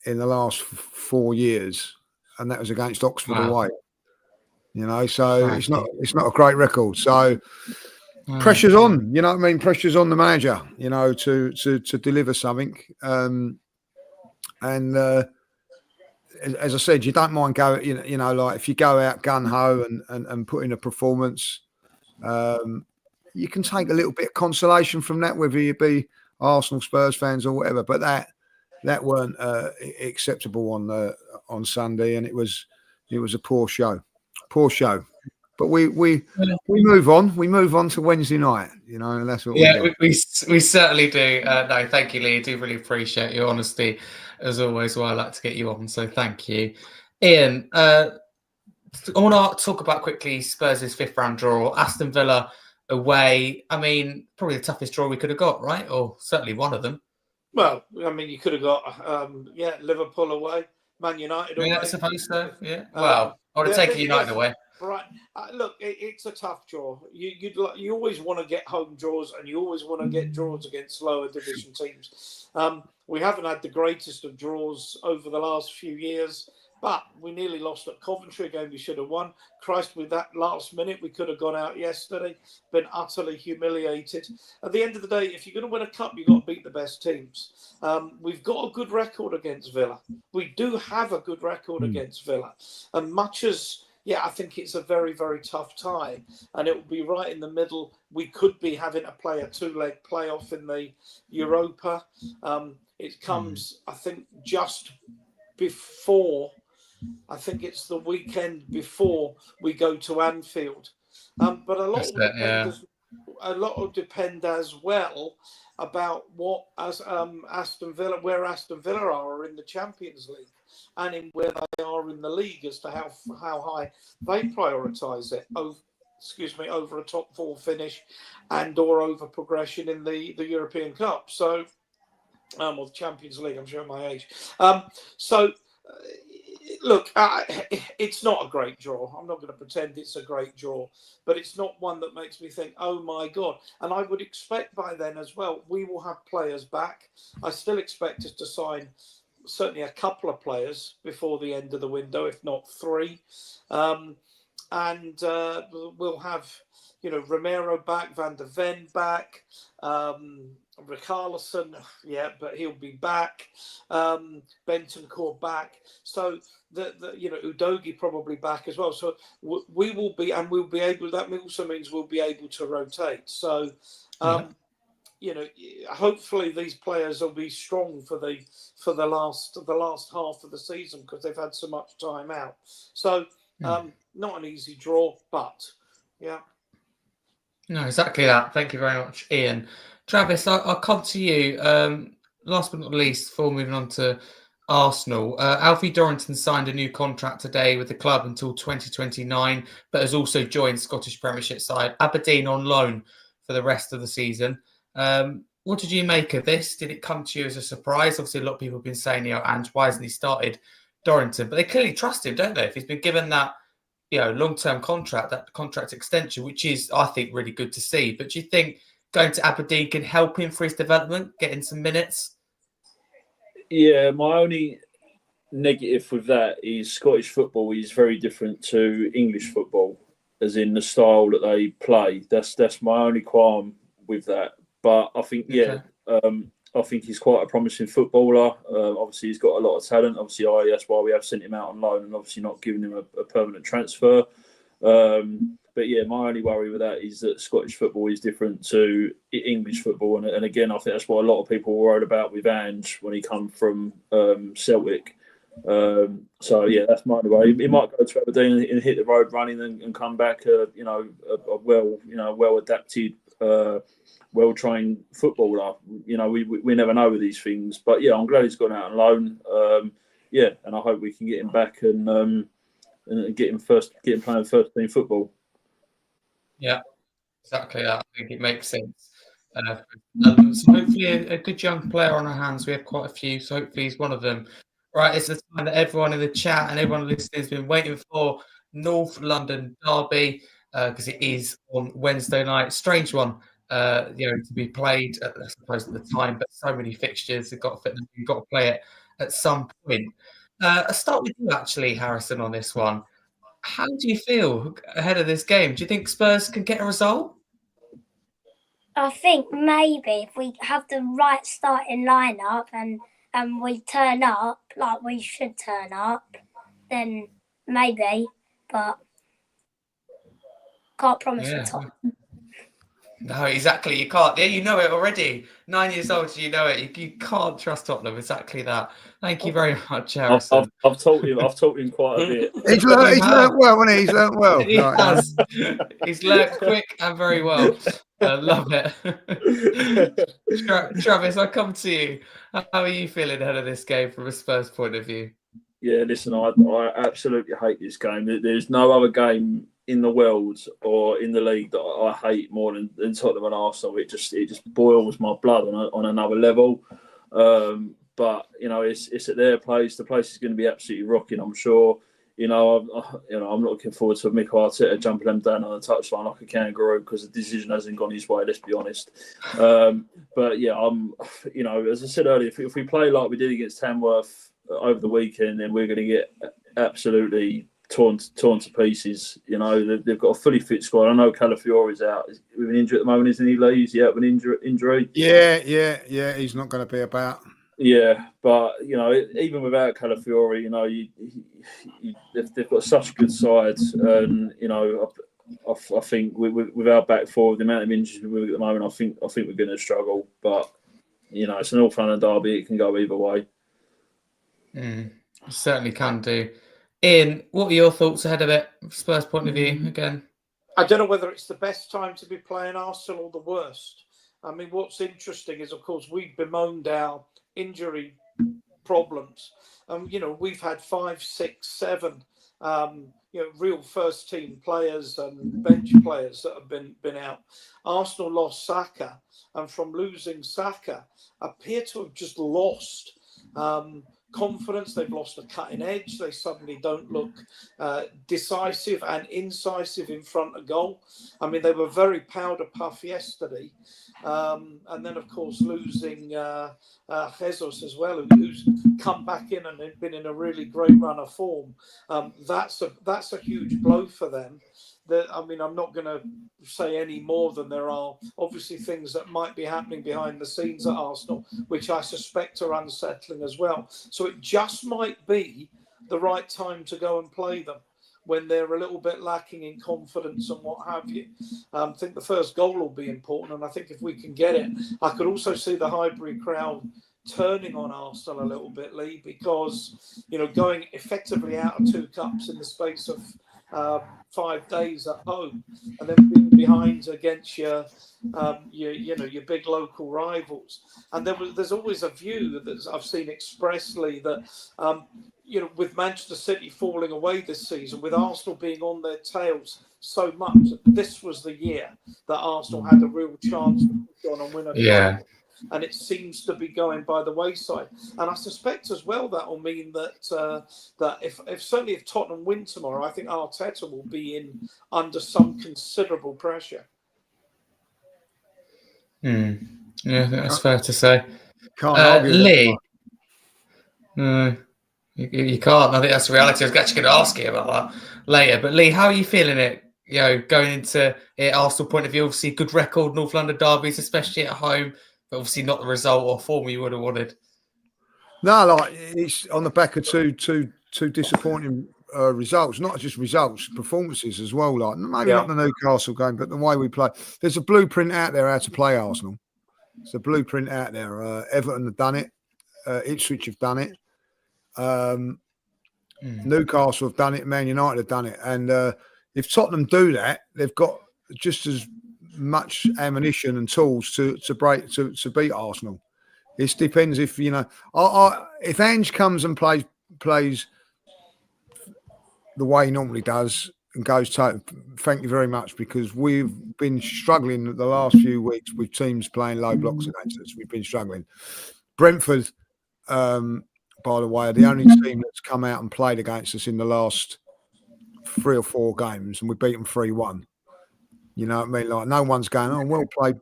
in the last 4 years, and that was against Oxford away. You know, so it's not a great record. So pressure's on. You know what I mean? Pressure's on the manager. You know, to deliver something. As I said, you don't mind going. You know, like if you go out gun ho and put in a performance, you can take a little bit of consolation from that, whether you be Arsenal, Spurs fans, or whatever. But that weren't acceptable on Sunday, and it was a poor show. But we move on. We move on to Wednesday night. You know, and that's what we certainly do. No, thank you, Lee. I do really appreciate your honesty as always. Well, I like to get you on, so thank you, Ian. I want to talk about quickly Spurs' fifth round draw, Aston Villa away. I mean, probably the toughest draw we could have got, right? Or certainly one of them. Well, I mean, you could have got Liverpool away, Man United away. Yeah, I suppose so. Yeah. Well, I would have taken United away. Right. Look, it's a tough draw. You always want to get home draws, and you always want to get draws against lower division teams. We haven't had the greatest of draws over the last few years, but we nearly lost at Coventry, a game we should have won. Christ, with that last minute, we could have gone out yesterday, been utterly humiliated. At the end of the day, if you're going to win a cup, you've got to beat the best teams. We've got a good record against Villa. We do have a good record against Villa. And much as, I think it's a very, very tough tie. And it will be right in the middle. We could be having to play a two-leg playoff in the Europa. It comes, I think, just before... I think it's the weekend before we go to Anfield. But a lot will depend as well about what Aston Villa are in the Champions League and in where they are in the league as to how high they prioritise it over a top four finish and or over progression in the European Cup. So, or the Champions League. I'm showing my age. Look, it's not a great draw. I'm not going to pretend it's a great draw, but it's not one that makes me think, oh my God. And I would expect by then as well, we will have players back. I still expect us to sign certainly a couple of players before the end of the window, if not three. And we'll have, Romero back, Van der Ven back, Richarlison, but he'll be back. Bentancur back. So Udogie probably back as well. So we will be, and we'll be able. That also means we'll be able to rotate. So, hopefully these players will be strong for the last half of the season because they've had so much time out. So, not an easy draw, but yeah. No, exactly that. Thank you very much, Ian. Travis, I'll come to you. Last but not least, before moving on to Arsenal, Alfie Dorrington signed a new contract today with the club until 2029, but has also joined Scottish Premiership side Aberdeen on loan for the rest of the season. What did you make of this? Did it come to you as a surprise? Obviously, a lot of people have been saying, Ange, why hasn't he started Dorrington? But they clearly trust him, don't they? If he's been given that, long-term contract, that contract extension, which is, I think, really good to see. But do you think going to Aberdeen can help him for his development, getting some minutes? Yeah, my only negative with that is Scottish football is very different to English football, as in the style that they play. That's my only qualm with that. But I think, I think he's quite a promising footballer. Obviously, he's got a lot of talent. Obviously, that's why we have sent him out on loan and obviously not giving him a permanent transfer. But yeah, my only worry with that is that Scottish football is different to English football. And again, I think that's what a lot of people were worried about with Ange when he come from Celtic. So yeah, that's my only worry. He might go to Aberdeen and hit the road running and come back, a well adapted, well trained footballer. We never know with these things. But yeah, I'm glad he's gone out on loan. And I hope we can get him back and get him playing first team football. Yeah, exactly that. I think it makes sense. So hopefully a good young player on our hands. We have quite a few, so hopefully he's one of them. Right, it's the time that everyone in the chat and everyone listening has been waiting for. North London derby, because it is on Wednesday night. Strange one, to be played, I suppose, at the time, but so many fixtures. You've got to play it at some point. I'll start with you, actually, Harrison, on this one. How do you feel ahead of this game? Do you think Spurs can get a result? I think maybe if we have the right starting lineup and we turn up like we should turn up, then maybe, but can't promise the top. No, exactly. You can't. Yeah, you know it already. 9 years old, you know it. You can't trust Tottenham. Exactly that. Thank you very much, Harrison. I've taught him quite a bit. He's learned well, hasn't he? He's learned well. He has. He's learned quick and very well. I love it. Travis, I come to you. How are you feeling ahead of this game from a Spurs point of view? Yeah, listen, I absolutely hate this game. There's no other game in the world or in the league that I hate more than Tottenham and Arsenal. It just boils my blood on another level. But it's at their place. The place is going to be absolutely rocking, I'm sure. I'm looking forward to Mikel Arteta jumping them down on the touchline like a kangaroo because the decision hasn't gone his way. Let's be honest. But yeah, as I said earlier, if we play like we did against Tamworth over the weekend, then we're going to get absolutely torn to pieces. They've got a fully fit squad. I know Calafiore's out with an injury at the moment, isn't he, Lee? Is he out with an injury? Yeah. He's not going to be about. Yeah, but even without Calafiore, they've got such good sides, and I think with our back four, the amount of injuries we've at the moment, I think we're going to struggle. But it's an North London derby; it can go either way. Certainly can do. Ian, what are your thoughts ahead of it, Spurs point of view again? I don't know whether it's the best time to be playing Arsenal or the worst. I mean, what's interesting is, of course, we've bemoaned our injury problems. We've had 5, 6, 7, real first team players and bench players that have been out. Arsenal lost Saka, and from losing Saka, appear to have just lost confidence. They've lost a cutting edge. They suddenly don't look decisive and incisive in front of goal. I mean, they were very powder puff yesterday. And then, of course, losing Jesus as well, who's come back in and been in a really great run of form. That's a huge blow for them. I'm not going to say any more than there are obviously things that might be happening behind the scenes at Arsenal, which I suspect are unsettling as well. So it just might be the right time to go and play them when they're a little bit lacking in confidence and what have you. I think the first goal will be important, and I think if we can get it, I could also see the Highbury crowd turning on Arsenal a little bit, Lee, because going effectively out of 2 cups in the space of 5 days at home, and then being behind against your big local rivals. And there's always a view that I've seen expressly that with Manchester City falling away this season, with Arsenal being on their tails so much, this was the year that Arsenal had a real chance to push on and win a title. and it seems to be going by the wayside. And I suspect as well that will mean that that if Tottenham win tomorrow, I think Arteta will be under some considerable pressure. Yeah, I think that's fair to say. Can't argue that. Lee, you can't. I think that's the reality. I was actually going to ask you about that later. But Lee, how are you feeling it? You know, going into it, Arsenal point of view, obviously a good record, North London derbies, especially at home, but obviously not the result or form you would have wanted. No, like it's on the back of two disappointing results, not just results, performances as well. Like maybe not the Newcastle game, but the way we play. There's a blueprint out there how to play Arsenal. There's a blueprint out there. Everton have done it. Ipswich have done it. Newcastle have done it. Man United have done it. And if Tottenham do that, they've got just as much ammunition and tools to beat Arsenal. It depends if if Ange comes and plays the way he normally does and goes to. Thank you very much, because we've been struggling the last few weeks with teams playing low blocks against us. We've been struggling. Brentford, by the way, are the only team that's come out and played against us in the last 3 or 4 games, and we beat them 3-1. You know what I mean? Like no one's going, oh,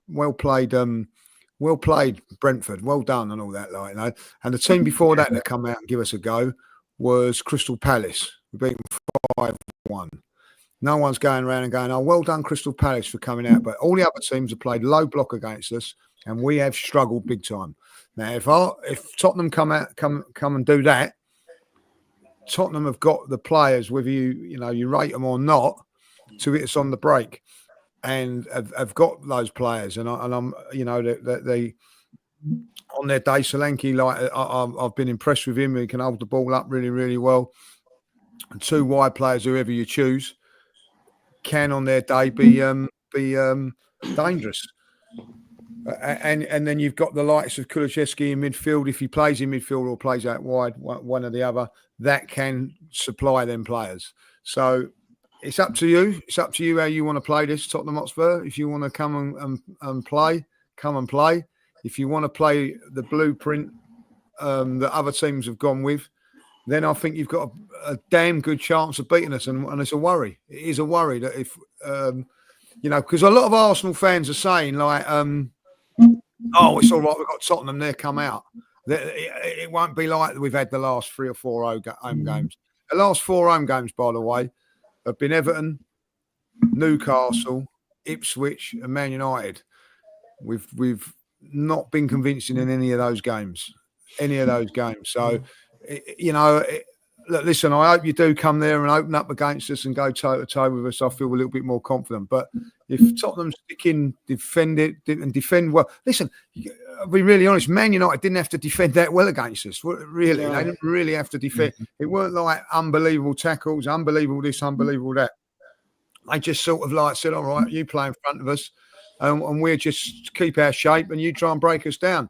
well played, Brentford, well done, and all that, like, you know. And the team before that come out and give us a go was Crystal Palace. We beat them 5-1. No one's going around and going, oh, well done, Crystal Palace, for coming out. But all the other teams have played low block against us, and we have struggled big time. Now, if Tottenham come and do that, Tottenham have got the players, whether you rate them or not, to hit us on the break, and have got those players. And I'm they on their day, Solanke, like I've been impressed with him. He can hold the ball up really, really well. And 2 wide players, whoever you choose, can on their day be dangerous. And then you've got the likes of Kulusevski in midfield. If he plays in midfield or plays out wide, one or the other, that can supply them players. So it's up to you. It's up to you how you want to play this, Tottenham Hotspur. If you want to come and play, come and play. If you want to play the blueprint that other teams have gone with, then I think you've got a damn good chance of beating us. And it's a worry. It is a worry that if, because a lot of Arsenal fans are saying, like, oh, it's all right, we've got Tottenham there, come out. It won't be like we've had the last 3 or 4 home games. The last 4 home games, by the way, have been Everton, Newcastle, Ipswich, and Man United. We've not been convincing in any of those games. So, look, listen, I hope you do come there and open up against us and go toe-to-toe with us. I feel a little bit more confident. But if Tottenham stick in, defend well. Listen, I'll be really honest, Man United didn't have to defend that well against us. Really, they didn't really have to defend. It weren't like unbelievable tackles, unbelievable this, unbelievable that. They just sort of like said, all right, you play in front of us and we'll just keep our shape and you try and break us down.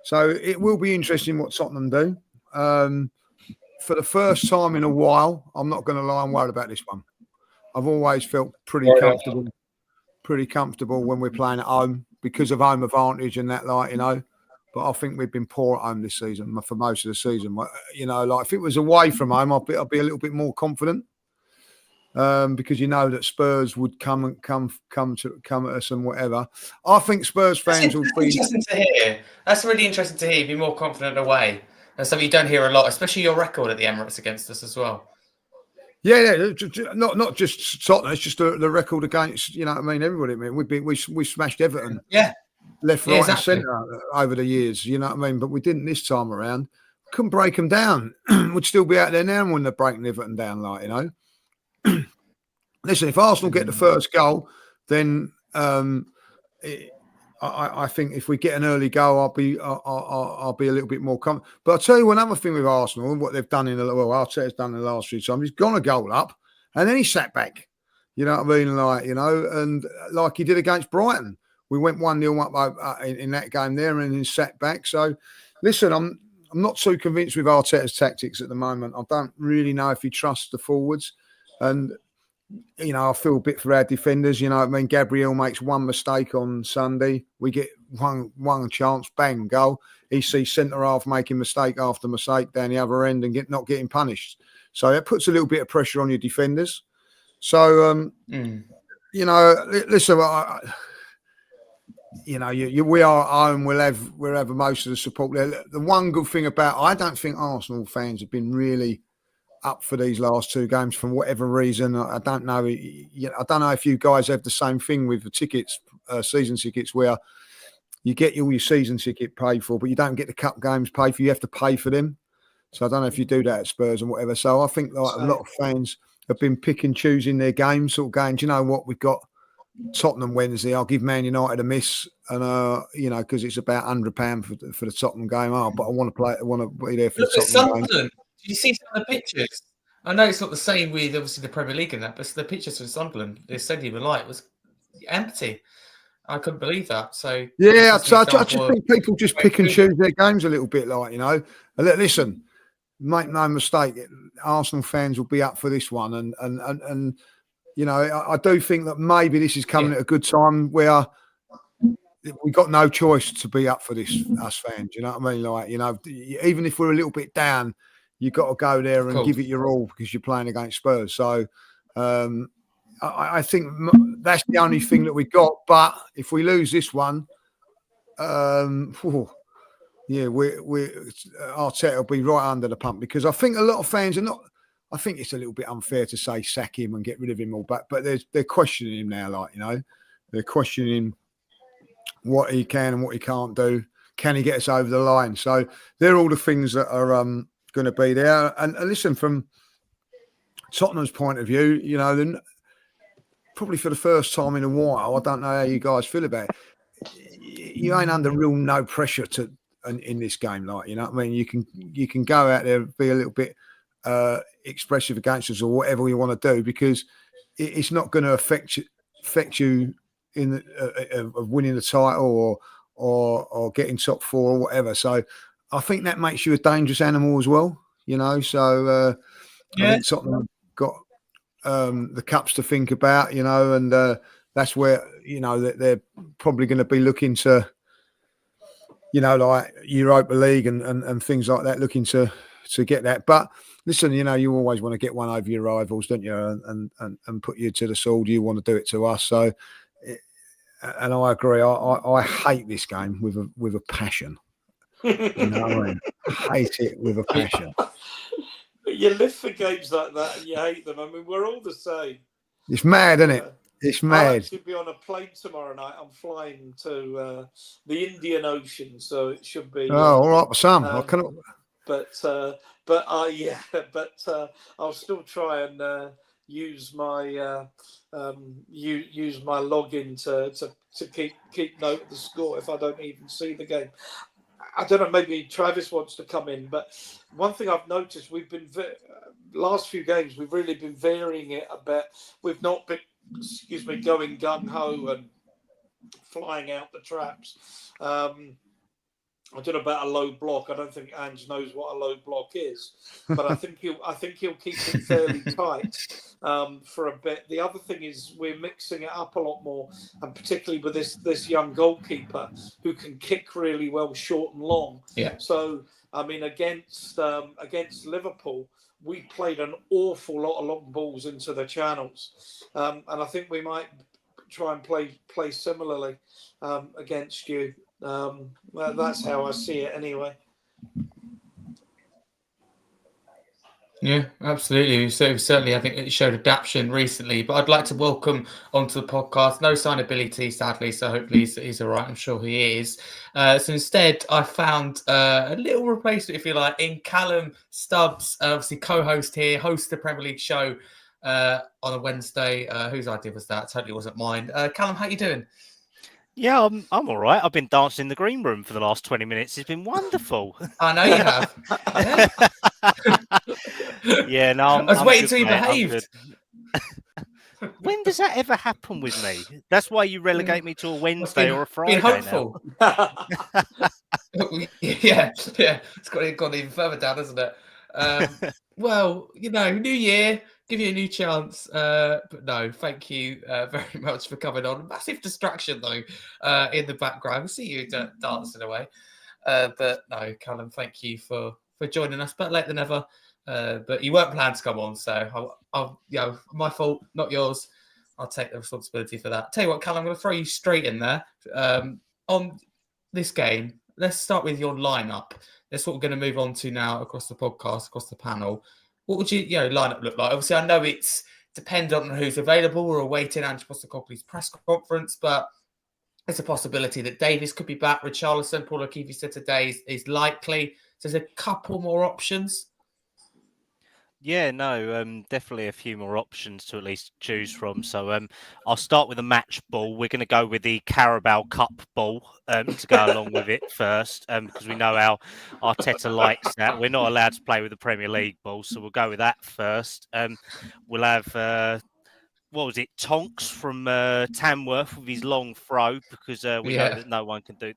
So it will be interesting what Tottenham do. For the first time in a while, I'm not going to lie, I'm worried about this one. I've always felt pretty comfortable when we're playing at home because of home advantage and that, like, But I think we've been poor at home this season for most of the season. Like if it was away from home, I'd be a little bit more confident because that Spurs would come at us and whatever. I think Spurs fans will be interesting to hear. That's really interesting to hear. Be more confident away. That's something you don't hear a lot, especially your record at the Emirates against us as well. Yeah, not just Tottenham. It's just the record against, everybody. I mean, we smashed Everton, left, right, and centre over the years. You know what I mean? But we didn't this time around. Couldn't break them down. Would still be out there now when they're breaking Everton down, like Listen, if Arsenal get the first goal, then I think if we get an early goal, I'll be a little bit more confident. But I'll tell you another thing with Arsenal and what they've done Arteta's done in the last few times. He's gone a goal up and then he sat back. You know what I mean? And like he did against Brighton, we went 1-0 up in that game there and then sat back. So, listen, I'm not too convinced with Arteta's tactics at the moment. I don't really know if he trusts the forwards, and you know, I feel a bit for our defenders. You know what I mean? Gabriel makes one mistake on Sunday. We get one chance, bang, goal. He sees centre half making mistake after mistake down the other end and not getting punished. So it puts a little bit of pressure on your defenders. So, you know, listen, you know, we are at home. We'll have most of the support there. The one good thing about, I don't think Arsenal fans have been really up for these last two games for whatever reason. I don't know. I don't know if you guys have the same thing with the tickets, season tickets, where you get all your season ticket paid for, but you don't get the cup games paid for. You have to pay for them. So I don't know if you do that at Spurs and whatever. So I think like a lot of fans have been pick and choosing their games, sort of going, do you know what, we've got Tottenham Wednesday. I'll give Man United a miss, and you know, because it's about £100 for the Tottenham game. Oh, but I want to play. I want to be there for Look the at Tottenham game. Sunderland. Did you see some of the pictures? I know it's not the same with obviously the Premier League and that, but the pictures from Sunderland, the Stadium of Light was empty. I couldn't believe that. So yeah, so I just think people just pick and choose their games a little bit, like, you know. Listen, make no mistake, Arsenal fans will be up for this one, and you know, I do think that maybe this is coming at a good time where we got no choice to be up for this, us fans. You know what I mean? Like, you know, even if we're a little bit down, you got to go there and give it your all because you're playing against Spurs. So I think that's the only thing that we got. But if we lose this one, yeah, we Arteta will be right under the pump, because I think a lot of fans are not. I think it's a little bit unfair to say sack him and get rid of him all back, but they're questioning him now. Like, you know, they're questioning what he can and what he can't do. Can he get us over the line? So they're all the things that are going to be there. And listen, from Tottenham's point of view, you know, then probably for the first time in a while, I don't know how you guys feel about it. You ain't under real no pressure in this game, like, you know what I mean? You can go out there and be a little bit expressive against us or whatever you want to do, because it's not going to affect you in of winning the title or getting top four or whatever. So I think that makes you a dangerous animal as well, you know. So I think Tottenham got the cups to think about, you know, and that's where, you know, they're probably going to be looking to, you know, like Europa League and things like that, looking to get that. But listen, you know, you always want to get one over your rivals, don't you? And put you to the sword. You want to do it to us. So, and I agree. I hate this game with a passion. You know what I mean? I hate it with a passion. You live for games like that and you hate them. I mean, we're all the same. It's mad, isn't it? It's mad. I'll actually be on a plane tomorrow night. I'm flying to the Indian Ocean, so it should be. All right, Sam. I cannot. But I'll still try and use my use my login to keep note of the score if I don't even see the game. I don't know. Maybe Travis wants to come in, but one thing I've noticed, we've been last few games we've really been varying it a bit. We've not been, going gung ho and flying out the traps. I don't know about a low block. I don't think Ange knows what a low block is, but I think he'll keep it fairly tight for a bit. The other thing is we're mixing it up a lot more, and particularly with this young goalkeeper who can kick really well, short and long. Yeah. So I mean, against Liverpool, we played an awful lot of long balls into the channels, and I think we might try and play similarly against you. Well, that's how I see it anyway. Yeah, absolutely. So certainly, I think it showed adaptation recently. But I'd like to welcome onto the podcast. No sign of Billie T, sadly. So hopefully he's all right. I'm sure he is. So instead, I found a little replacement, if you like, in Callum Stubbs, obviously co-host here, host the Premier League show on a Wednesday. Whose idea was that? Totally wasn't mine. Callum, how you doing? Yeah, I'm all right. I've been dancing in the green room for the last 20 minutes. It's been wonderful. I know you have. Yeah, no, I was waiting till you behaved. When does that ever happen with me? That's why you relegate me to a Wednesday or a Friday. Being hopeful. yeah. It's gone even further down, hasn't it? Well, you know, new year, give you a new chance. But no, thank you very much for coming on. Massive distraction though in the background. We see you dancing away. But no, Callum, thank you for joining us. Better late than never. But you weren't planned to come on, so I'll my fault, not yours. I'll take the responsibility for that. Tell you what, Callum, I'm going to throw you straight in there. On this game, let's start with your lineup. That's what we're going to move on to now across the podcast, across the panel. What would your lineup look like? Obviously, I know it's dependent on who's available. We're awaiting Ange Postecoglou's press conference, but it's a possibility that Davies could be back. Richarlison, Paul O'Keefe said today, is likely. So there's a couple more options. Yeah, no, definitely a few more options to at least choose from. So I'll start with a match ball. We're going to go with the Carabao Cup ball to go along with it first, because we know how Arteta likes that. We're not allowed to play with the Premier League ball, so we'll go with that first. We'll have what was it, Tonks from Tamworth with his long throw, because we know that no one can do.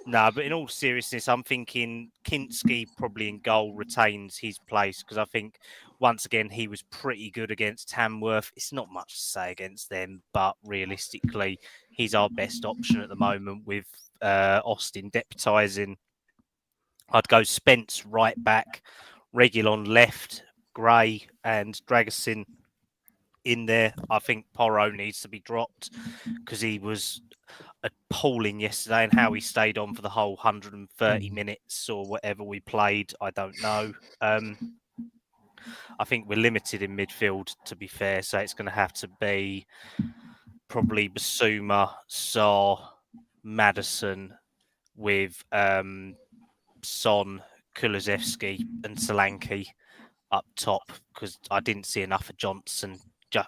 No, but in all seriousness, I'm thinking Kinski probably in goal retains his place, because I think, once again, he was pretty good against Tamworth. It's not much to say against them, but realistically, he's our best option at the moment with Austin deputising. I'd go Spence right back, Reguilon left, Gray and Dragusin in there. I think Porro needs to be dropped because he was appalling yesterday, and how he stayed on for the whole 130 minutes or whatever we played, I don't know. I think we're limited in midfield, to be fair, so it's going to have to be probably Basuma, Sarr, Maddison with Son, Kulusevski and Solanke up top, because I didn't see enough of Johnson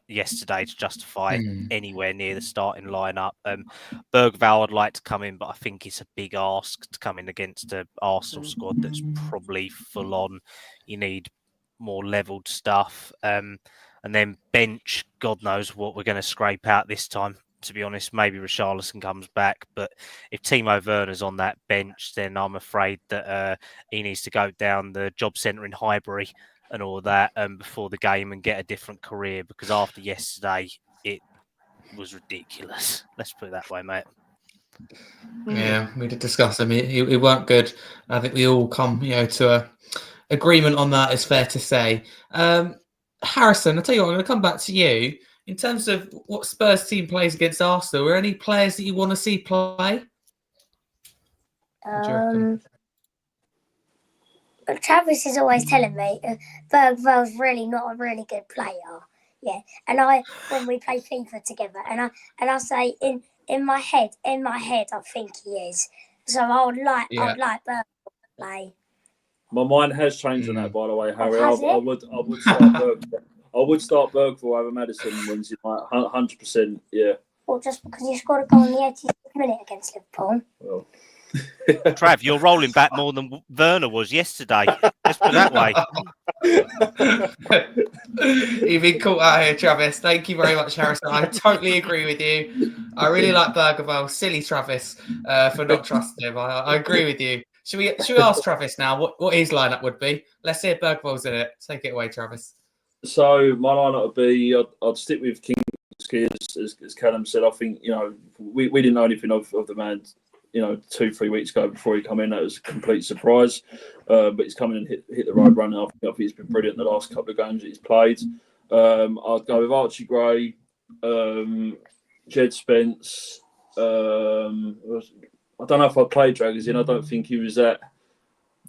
yesterday to justify anywhere near the starting lineup. Bergvall I'd like to come in, but I think it's a big ask to come in against an Arsenal squad that's probably full on. You need more levelled stuff. And then bench, God knows what we're going to scrape out this time. To be honest, maybe Richarlison comes back, but if Timo Werner's on that bench, then I'm afraid that he needs to go down the job centre in Highbury and all that before the game and get a different career, because after yesterday, it was ridiculous. Let's put it that way, mate. Yeah, we did discuss him. He weren't good. I think we all come, to a agreement on that. Is fair to say. Harrison, I'll tell you what, I'm going to come back to you. In terms of what Spurs team plays against Arsenal, are there any players that you want to see play? Travis is always telling me Bergvall's really not a really good player. Yeah, and when we play FIFA together, and I say in my head, I think he is. So I would like Bergvall to play. My mind has changed on that, by the way, Harry. I would start Bergvall over Maddison Wednesday night, 100%. Yeah. Well, just because you scored a goal in the 86th minute against Liverpool. Well. Trav, you're rolling back more than Werner was yesterday. Let's put it that way. You've been caught out here, Travis. Thank you very much, Harrison. I totally agree with you. I really like Bergvall. Silly Travis for not trusting him. I agree with you. Should we ask Travis now what his lineup would be? Let's see if Bergvall's in it. Take it away, Travis. So my lineup would be I'd stick with Kinski, as Callum said. I think we didn't know anything of the man 2-3 weeks ago before he come in. That was a complete surprise. But he's come in and hit the road running. I think he's been brilliant in the last couple of games that he's played. I'd go with Archie Gray, Jed Spence. I don't know if I played Draggers in. I don't think he was that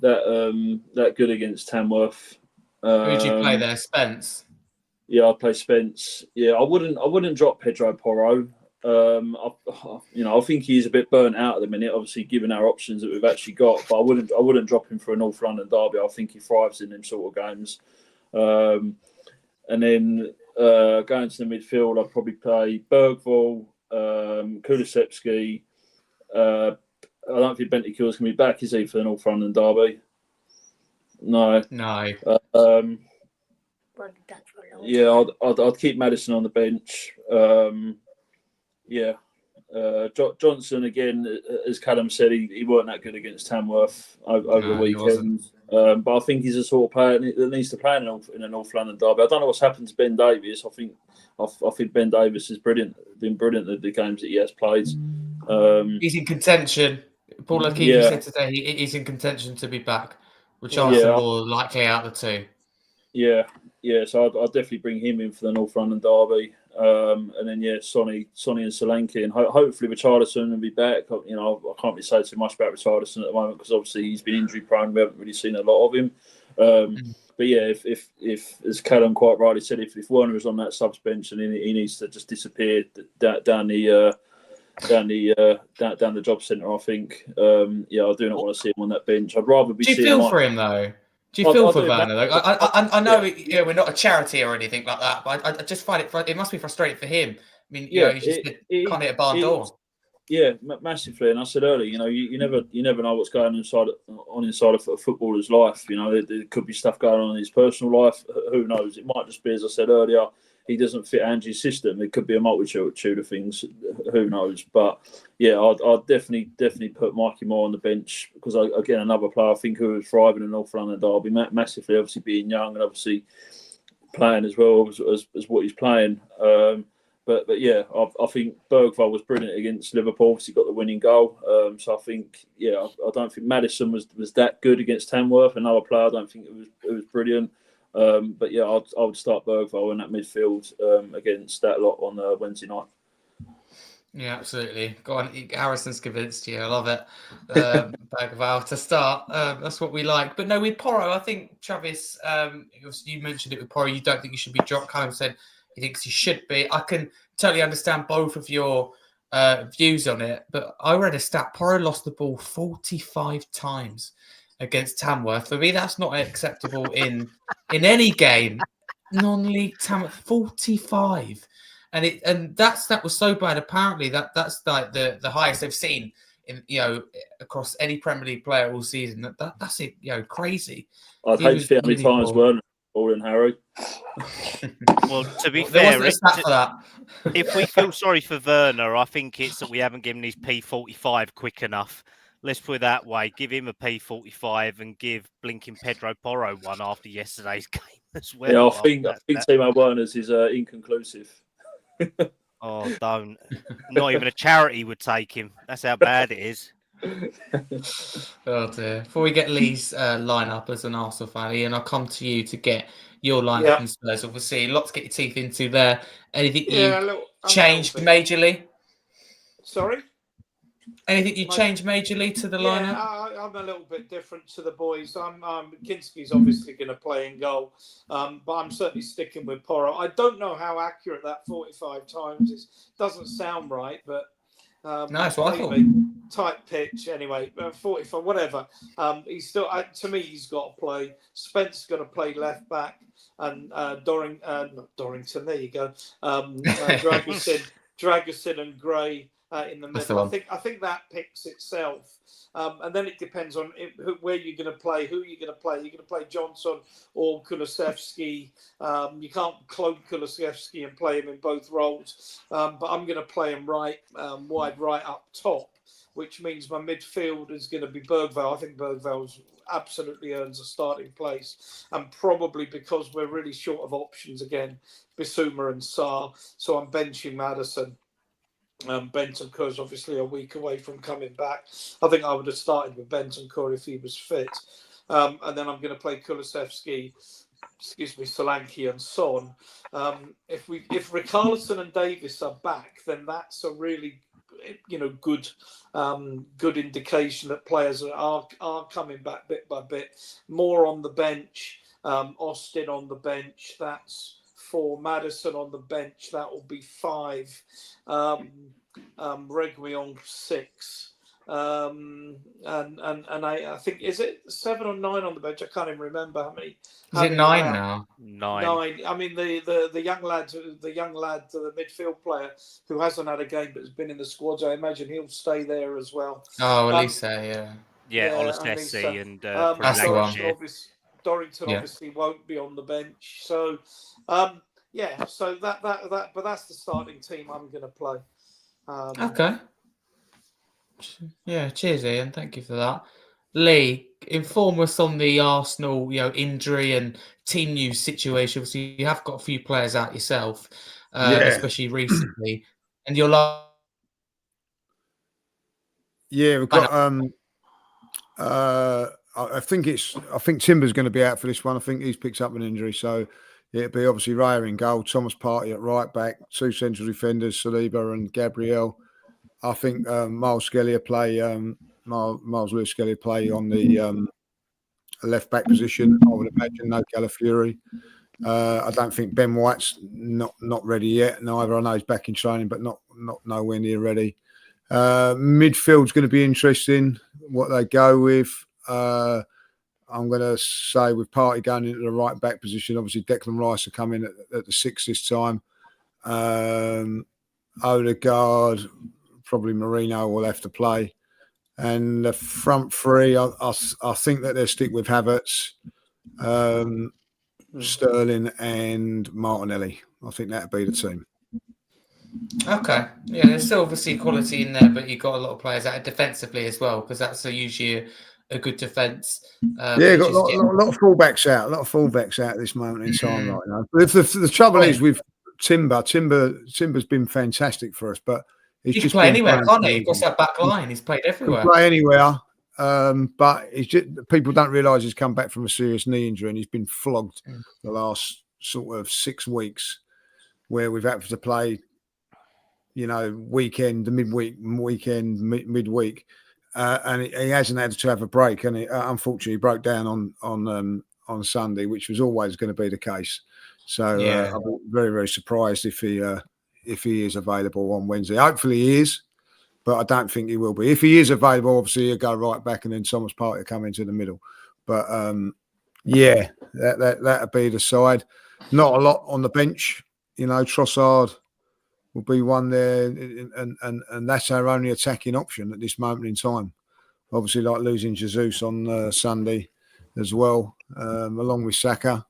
good against Tamworth. Who did you play there, Spence? Yeah, I'd play Spence. Yeah, I wouldn't drop Pedro Porro. I think he's a bit burnt out at the minute, obviously given our options that we've actually got. But I wouldn't drop him for a North London derby. I think he thrives in them sort of games. And then going to the midfield, I'd probably play Bergvall, Kulusevski. I don't think Bentancur's going to be back, is he, for the North London derby? No. Yeah, I'd keep Maddison on the bench. Johnson, again, as Callum said, he weren't that good against Tamworth over the No, he wasn't. weekend. But I think he's a sort of player that needs to play in a North London derby. I don't know what's happened to Ben Davies. I think Ben Davies has been brilliant at the games that he has played. He's in contention. Paul O'Keefe said today he's in contention to be back, which are more likely out of the two. Yeah. So I'd definitely bring him in for the North London derby. And then Sonny and Solanke, and hopefully Richarlison will be back. I can't really say too much about Richarlison at the moment because obviously he's been injury prone. We haven't really seen a lot of him. But yeah, if as Callum quite rightly said, if Werner is on that subs bench and he needs to just disappear down the job centre, I think. I do not want to see him on that bench. I'd rather be. Do you feel for him though? Do you feel for Werner? Though? I know we're not a charity or anything like that, but I just find it must be frustrating for him. I mean, he's just can't hit a barn door. Yeah, massively. And I said earlier, you never know what's going inside of a footballer's life. There could be stuff going on in his personal life. Who knows? It might just be, as I said earlier, he doesn't fit Angie's system. It could be a multitude of things. Who knows? But yeah, I'd definitely put Mikey Moore on the bench because again, another player I think who was thriving in North London derby massively. Obviously being young and obviously playing as well as what he's playing. But yeah, I think Bergvall was brilliant against Liverpool. Obviously got the winning goal. So I think I don't think Maddison was that good against Tamworth. Another player, I don't think it was brilliant. But yeah, I would start Bergvall in that midfield against that lot on Wednesday night. Yeah, absolutely. Go on, Harrison's convinced you. I love it. Bergvall to start. That's what we like. But no, with Porro, I think Travis. You mentioned it with Porro. You don't think he should be dropped. Callum said he thinks he should be. I can totally understand both of your views on it. But I read a stat: Porro lost the ball 45 times against Tamworth. For me, that's not acceptable in any game. Non-league Tamworth 45. And that was so bad. Apparently, that's like the highest they've seen in across any Premier League player all season. That's it, crazy. I'd hate to see how many times Werner ball in Harry. Well, to be there fair, wasn't a stat for that. If we feel sorry for Werner, I think it's that we haven't given his P45 quick enough. Let's put it that way. Give him a P45 and give blinking Pedro Porro one after yesterday's game as well. Yeah, I think Timo Werner's is inconclusive. Oh, don't. Not even a charity would take him. That's how bad it is. Oh dear. Before we get Lee's lineup as an Arsenal fan, Ian, I'll come to you to get your lineup and Spurs. Obviously, lots to get your teeth into there. Anything you changed majorly? Sorry? Anything you changed majorly to the lineup? Yeah, I'm a little bit different to the boys. Kinski's obviously going to play in goal, but I'm certainly sticking with Porro. I don't know how accurate that 45 times is. Doesn't sound right, but that's what I thought. Tight pitch anyway. 45, whatever. He's still to me. He's got to play. Spence got to play left back, and Dorrington. There you go. Dragusin and Gray. In the middle, I think that picks itself, and then it depends on where you're going to play, who you're going to play. You're going to play Johnson or Kulusevski. You can't clone Kulusevski and play him in both roles, but I'm going to play him wide right up top, which means my midfield is going to be Bergvall. I think Bergvall absolutely earns a starting place, and probably because we're really short of options again, Bissouma and Sarr, so I'm benching Maddison. Bentancur is obviously a week away from coming back. I think I would have started with Bentancur if he was fit. And then I'm going to play Kulusevski, Solanke and Son. If Richarlison and Davis are back, then that's a really good indication that players are coming back bit by bit. More on the bench, Austin on the bench, that's 4. Maddison on the bench, that will be 5. Reguilon 6. And I think, is it 7 or 9 on the bench? I can't even remember how many. Is it 9 now? 9. I mean the young lad, the midfield player who hasn't had a game but has been in the squads. I imagine he'll stay there as well. Oh, Olise, yeah. Yeah, Olise and Dorrington obviously won't be on the bench. So so but that's the starting team I'm going to play. Okay. Yeah, cheers, Ian. Thank you for that. Lee, inform us on the Arsenal, injury and team news situation. Obviously, you have got a few players out yourself, Yeah, especially recently, and you're like, yeah, we've got I think Timber's going to be out for this one. I think he's picked up an injury, so it'll be obviously Raya in goal, Thomas Partey at right back, two central defenders, Saliba and Gabriel. I think Miles Skelly play Miles Lewis Skelly play on the left back position. I would imagine no Calafiori. I don't think Ben White's not ready yet. Neither. I know he's back in training, but not nowhere near ready. Midfield's going to be interesting. What they go with. I'm going to say with Partey going into the right back position. Obviously, Declan Rice will come in at the 6 this time. Odegaard, probably Mourinho will have to play. And the front three, I think that they'll stick with Havertz, Sterling and Martinelli. I think that'll be the team. okay. Yeah, there's still obviously quality in there, but you've got a lot of players out defensively as well, because that's usually a good defence. Yeah, got a lot of fullbacks out. A lot of fullbacks out at this moment in time right now. But the trouble is with Timber's been fantastic for us, but he can play anywhere, can't he? He's got that back line. He's played everywhere. Can play anywhere, but people don't realise he's come back from a serious knee injury and he's been flogged the last sort of 6 weeks, where we've had to play, weekend, the weekend, midweek, and he hasn't had to have a break. And unfortunately, he broke down on Sunday, which was always going to be the case. So I'll be very, very surprised if he is available on Wednesday. Hopefully he is, but I don't think he will be. If he is available, obviously he'll go right back and then Thomas Partey will come into the middle. But that'll be the side. Not a lot on the bench. Trossard will be one there, and that's our only attacking option at this moment in time. Obviously, like losing Jesus on Sunday as well, along with Saka.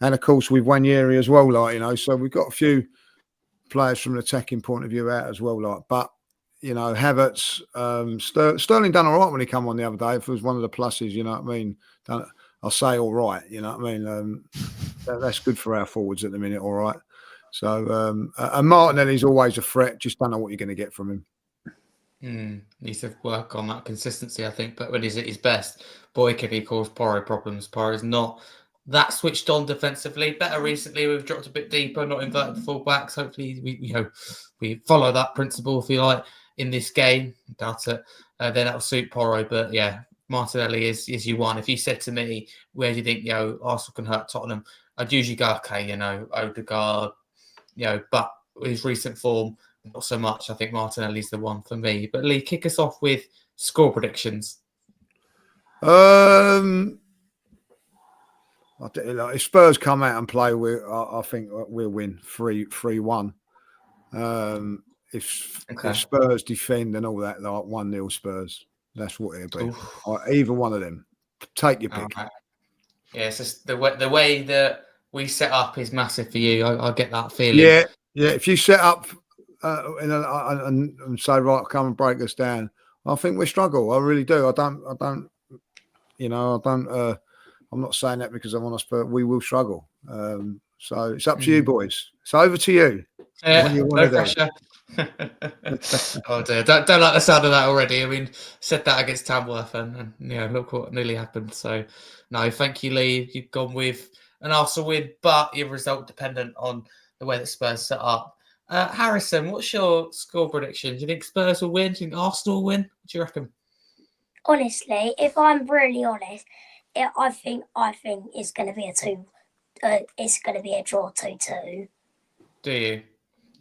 And of course, with Wanyeri as well, so we've got a few players from an attacking point of view out as well, but Havertz, Sterling done all right when he come on the other day. If it was one of the pluses, you know what I mean. I'll say all right, you know what I mean. That's good for our forwards at the minute, all right. So and Martinelli's always a threat. Just don't know what you're going to get from him. Needs to work on that consistency, I think. But when he's at his best, boy, can he cause Porro problems. Porro's not that switched on defensively. Better recently, we've dropped a bit deeper, not inverted the full backs. Hopefully, we follow that principle, if you like, in this game. Doubt it. Then that'll suit Porro. But yeah, Martinelli is you one. If you said to me, where do you think Arsenal can hurt Tottenham? I'd usually go, okay, Odegaard, but with his recent form, not so much. I think Martinelli's the one for me. But Lee, kick us off with score predictions. If Spurs come out and play, I think we'll win 3-1. If Spurs defend and all that, like 1-0 Spurs, that's what it'll be. Either one of them. Take your pick. Right. Yeah, it's just the way that we set up is massive for you. I get that feeling. Yeah. If you set up and say, right, come and break us down, I think we struggle. I really do. I'm not saying that because I want us, but we will struggle. So it's up to you, boys. It's over to you. Yeah, no pressure. Oh dear, don't like the sound of that already. I mean, said that against Tamworth, and look what nearly happened. So, no, thank you, Lee. You've gone with an Arsenal win, but your result dependent on the way that Spurs set up. Harrison, what's your score prediction? Do you think Spurs will win? Do you think Arsenal will win? What do you reckon? Honestly, if I'm really honest, I think it's going to be it's going to be a draw 2-2. Do you?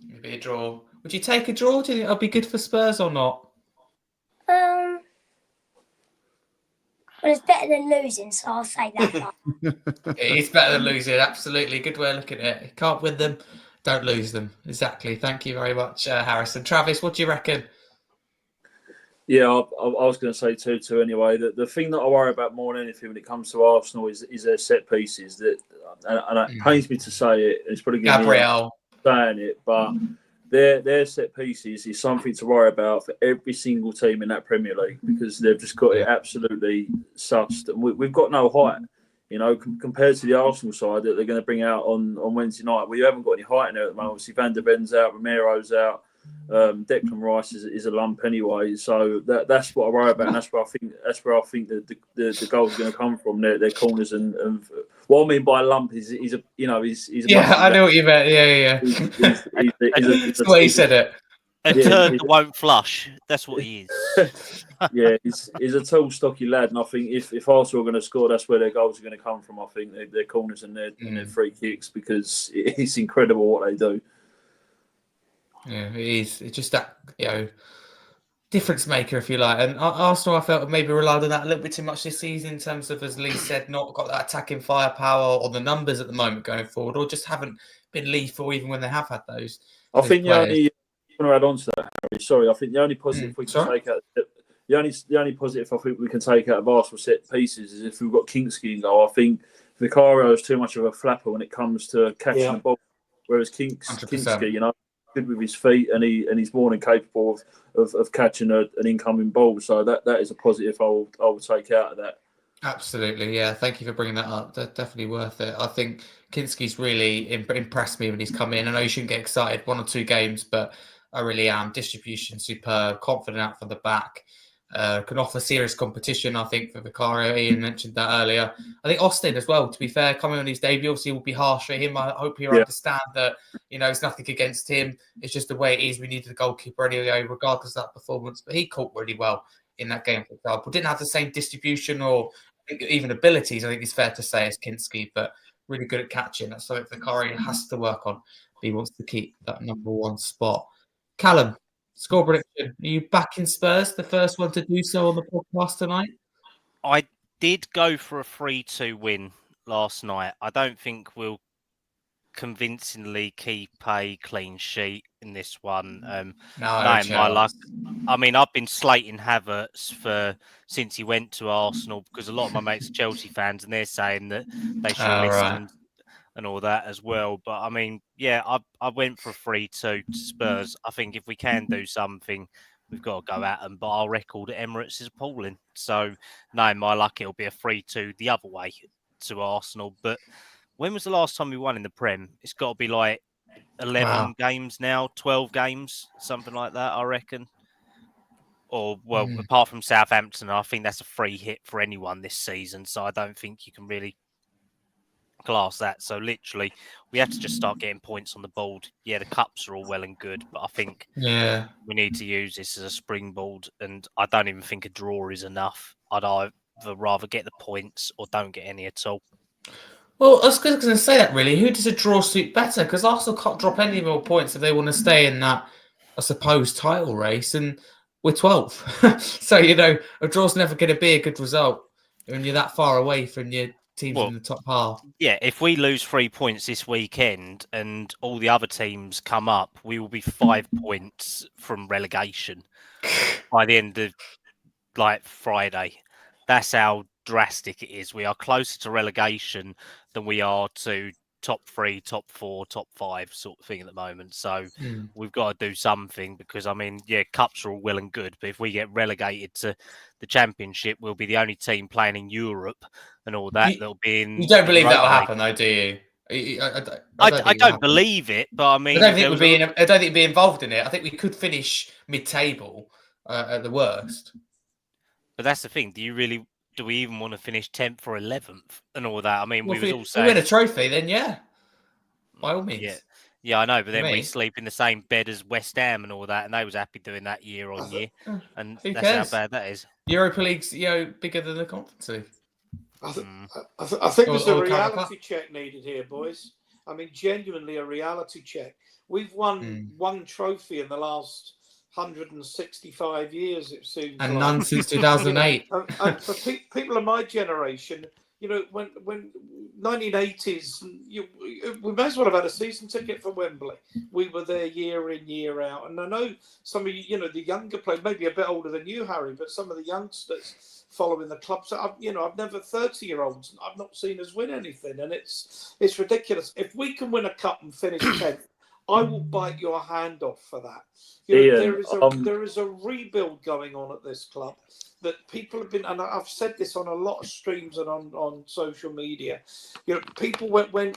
It'll be a draw. Would you take a draw? Do you think it'll be good for Spurs or not? Well, it's better than losing, so I'll say that. It is better than losing. Absolutely, good way of looking at it. You can't win them, don't lose them. Exactly. Thank you very much, Harrison. Travis, what do you reckon? Yeah, I was going to say 2-2 anyway. The thing that I worry about more than anything when it comes to Arsenal is their set pieces. And it pains me to say it. It's probably going to be saying it, but their set pieces is something to worry about for every single team in that Premier League, because they've just got it absolutely sussed. We've got no height, compared to the Arsenal side that they're going to bring out on Wednesday night. We haven't got any height in there at the moment. Obviously, Van der Ben's out, Romero's out, Declan Rice is a lump anyway. So that's what I worry about, and that's where I think that the goals are going to come from. Their corners and what I mean by lump is he's a I know what you meant. Yeah. That's the way he said it. A turd that won't flush. That's what he is. Yeah, he's a tall, stocky lad, and I think if Arsenal are going to score, that's where their goals are going to come from. I think their corners and their free kicks, because it's incredible what they do. Yeah, it is. It's just that, difference maker, if you like. And Arsenal, I felt, maybe relied on that a little bit too much this season in terms of, as Lee said, not got that attacking firepower or the numbers at the moment going forward, or just haven't been lethal even when they have had those. I think the only add on to that, Harry. Sorry, I think the only positive we can take out, the only positive I think we can take out of Arsenal set pieces is if we've got Kingsley in goal. I think Vicario is too much of a flapper when it comes to catching the ball, whereas Kingsley, good with his feet, and he's more than capable of catching an incoming ball. So that is a positive I will take out of that. Absolutely, yeah. Thank you for bringing that up. That's definitely worth it. I think Kinski's really impressed me when he's come in. I know you shouldn't get excited, 1 or 2 games, but I really am. Distribution superb, confident out from the back. Can offer serious competition, I think, for Vicario. Ian mentioned that earlier. I think Austin as well, to be fair, coming on his debut, obviously will be harsh for him. I hope you understand that, it's nothing against him. It's just the way it is. We needed a goalkeeper anyway, regardless of that performance. But he caught really well in that game, for example. Didn't have the same distribution or even abilities, I think it's fair to say, as Kinski, but really good at catching. That's something Vicario has to work on if he wants to keep that number 1 spot. Callum, score prediction. Are you back in Spurs, the first one to do so on the podcast tonight? I did go for a 3-2 win last night. I don't think we'll convincingly keep a clean sheet in this one. My luck. I mean, I've been slating Havertz since he went to Arsenal, because a lot of my mates are Chelsea fans, and they're saying that they should listen and all that as well. But I mean, I went for a 3-2 to Spurs. I think if we can do something, we've got to go at them. But our record at Emirates is appalling. So, no, my luck, it'll be a 3-2 the other way to Arsenal. But when was the last time we won in the Prem? It's got to be like 11 games now, 12 games, something like that, I reckon. Or, apart from Southampton, I think that's a free hit for anyone this season. So I don't think you can really class that. So literally, we have to just start getting points on the board. Yeah, the cups are all well and good, but I think we need to use this as a springboard. And I don't even think a draw is enough. I'd either rather get the points or don't get any at all. Well, I was going to say that, really. Who does a draw suit better? Because Arsenal can't drop any more points if they want to stay in that, I suppose, title race. And we're 12th. So, a draw's never going to be a good result when you're that far away from your teams in the top half. Yeah, if we lose 3 points this weekend and all the other teams come up, we will be 5 points from relegation by the end of, Friday. That's how drastic it is. We are closer to relegation than we are to top 3, top 4, top 5 sort of thing at the moment. So we've got to do something, because, cups are all well and good, but if we get relegated to the Championship, we'll be the only team playing in Europe and all that. That'll be in. You don't believe that will happen, though, do you? I don't believe it, but I mean, I don't think we'd be involved in it. I think we could finish mid-table at the worst. But that's the thing. Do we even want to finish 10th or 11th and all that? I mean, we was all saying, we win a trophy, then by all means. Yeah, I know. But then we sleep in the same bed as West Ham and all that, and they was happy doing that year on year. And that's how bad that is. Europa League's bigger than the Conference League. I think there's a reality check needed here, boys. I mean, genuinely a reality check. We've won one trophy in the last 165 years, it seems, and none since 2008. And for people of my generation, when 1980s, we may as well have had a season ticket for Wembley. We were there year in, year out. And I know some of you, the younger players, maybe a bit older than you, Harry, but some of the youngsters following the clubs, I've never 30-year-olds, I've not seen us win anything, and it's ridiculous. If we can win a cup and finish 10th, I will bite your hand off for that. Ian, there is a rebuild going on at this club that people have been, and I've said this on a lot of streams and on social media. People when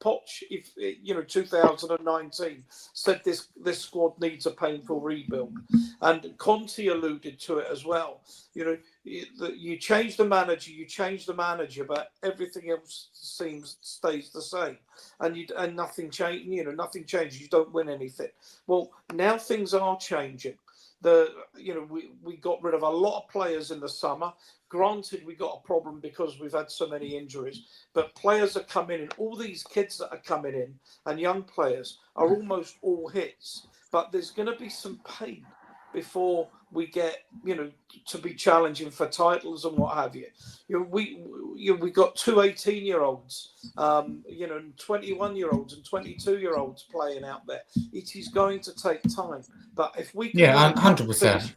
Poch, if 2019 said this squad needs a painful rebuild, and Conte alluded to it as well. You change the manager, but everything else stays the same, and nothing change. Nothing changes. You don't win anything. Well, now things are changing. We got rid of a lot of players in the summer. Granted, we got a problem because we've had so many injuries, but players are coming in. All these kids that are coming in and young players are almost all hits. But there's going to be some pain before we get, to be challenging for titles and what have you. We got two 18-year-olds, 21-year-olds and 22-year-olds playing out there. It is going to take time, but if we can, 100%.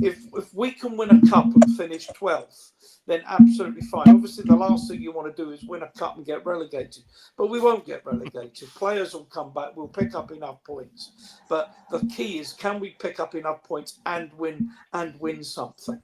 If we can win a cup and finish 12th, then absolutely fine. Obviously, the last thing you want to do is win a cup and get relegated. But we won't get relegated. Players will come back. We'll pick up enough points. But the key is, can we pick up enough points and win something?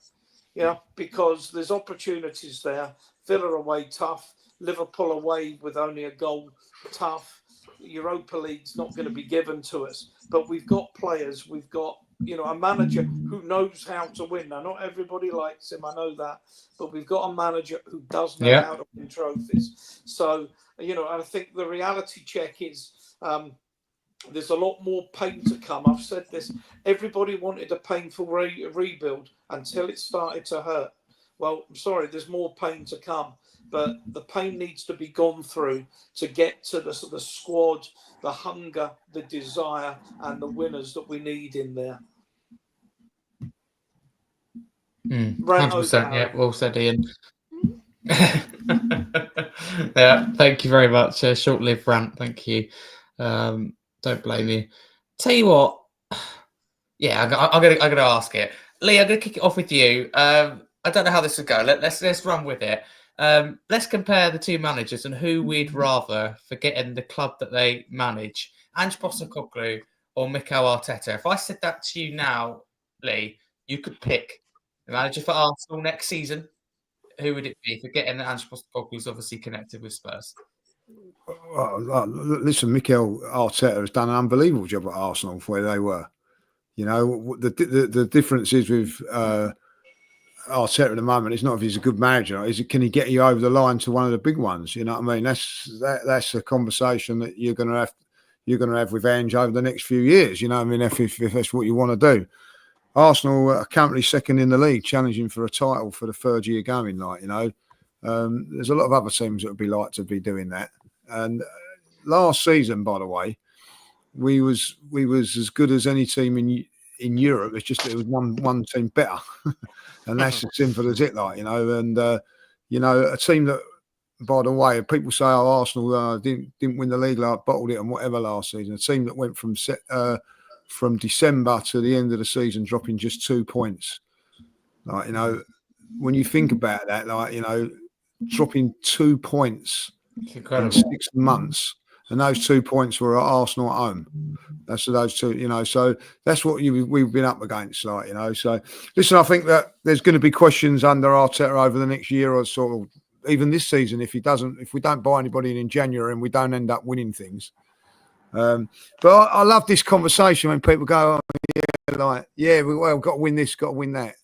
Because there's opportunities there. Villa away, tough. Liverpool away with only a goal, tough. Europa League's not going to be given to us. But we've got players. We've got a manager who knows how to win. Now, not everybody likes him, I know that, but we've got a manager who does know how to win trophies. So, I think the reality check is there's a lot more pain to come. I've said this. Everybody wanted a painful rebuild until it started to hurt. Well, I'm sorry, there's more pain to come, but the pain needs to be gone through to get to the squad, the hunger, the desire, and the winners that we need in there. 100%. Yeah, well said, Ian. Yeah, thank you very much. Short-lived rant. Thank you. Don't blame you. Tell you what. Yeah, I'm gonna ask it. Lee, I'm gonna kick it off with you. I don't know how this will go. Let's run with it. Let's compare the two managers and who we'd rather for getting the club that they manage, Ange Postecoglou or Mikel Arteta. If I said that to you now, Lee, you could pick the manager for Arsenal next season. Who would it be? Forgetting that Ange Postecoglou is obviously connected with Spurs. Listen, Mikel Arteta has done an unbelievable job at Arsenal for where they were. The difference is with Arteta at the moment, it's not if he's a good manager, can he get you over the line to one of the big ones? You know what I mean? That's a conversation that you're going to have with Ange over the next few years. You know what I mean? If that's what you want to do. Arsenal are currently second in the league, challenging for a title for the third year going. There's a lot of other teams that would be like to be doing that. And last season, by the way, we was as good as any team in Europe. It's just it was one team better, and that's as simple as it. And a team that, by the way, people say, "Oh, Arsenal didn't win the league, bottled it and whatever last season." A team that went from December to the end of the season, dropping just 2 points. When you think about that, dropping 2 points in 6 months, and those 2 points were at Arsenal at home. That's those two, so that's what we've been up against, So, listen, I think that there's going to be questions under Arteta over the next year or sort of even this season if we don't buy anybody in January and we don't end up winning things. But I love this conversation when people go, we've got to win this, got to win that.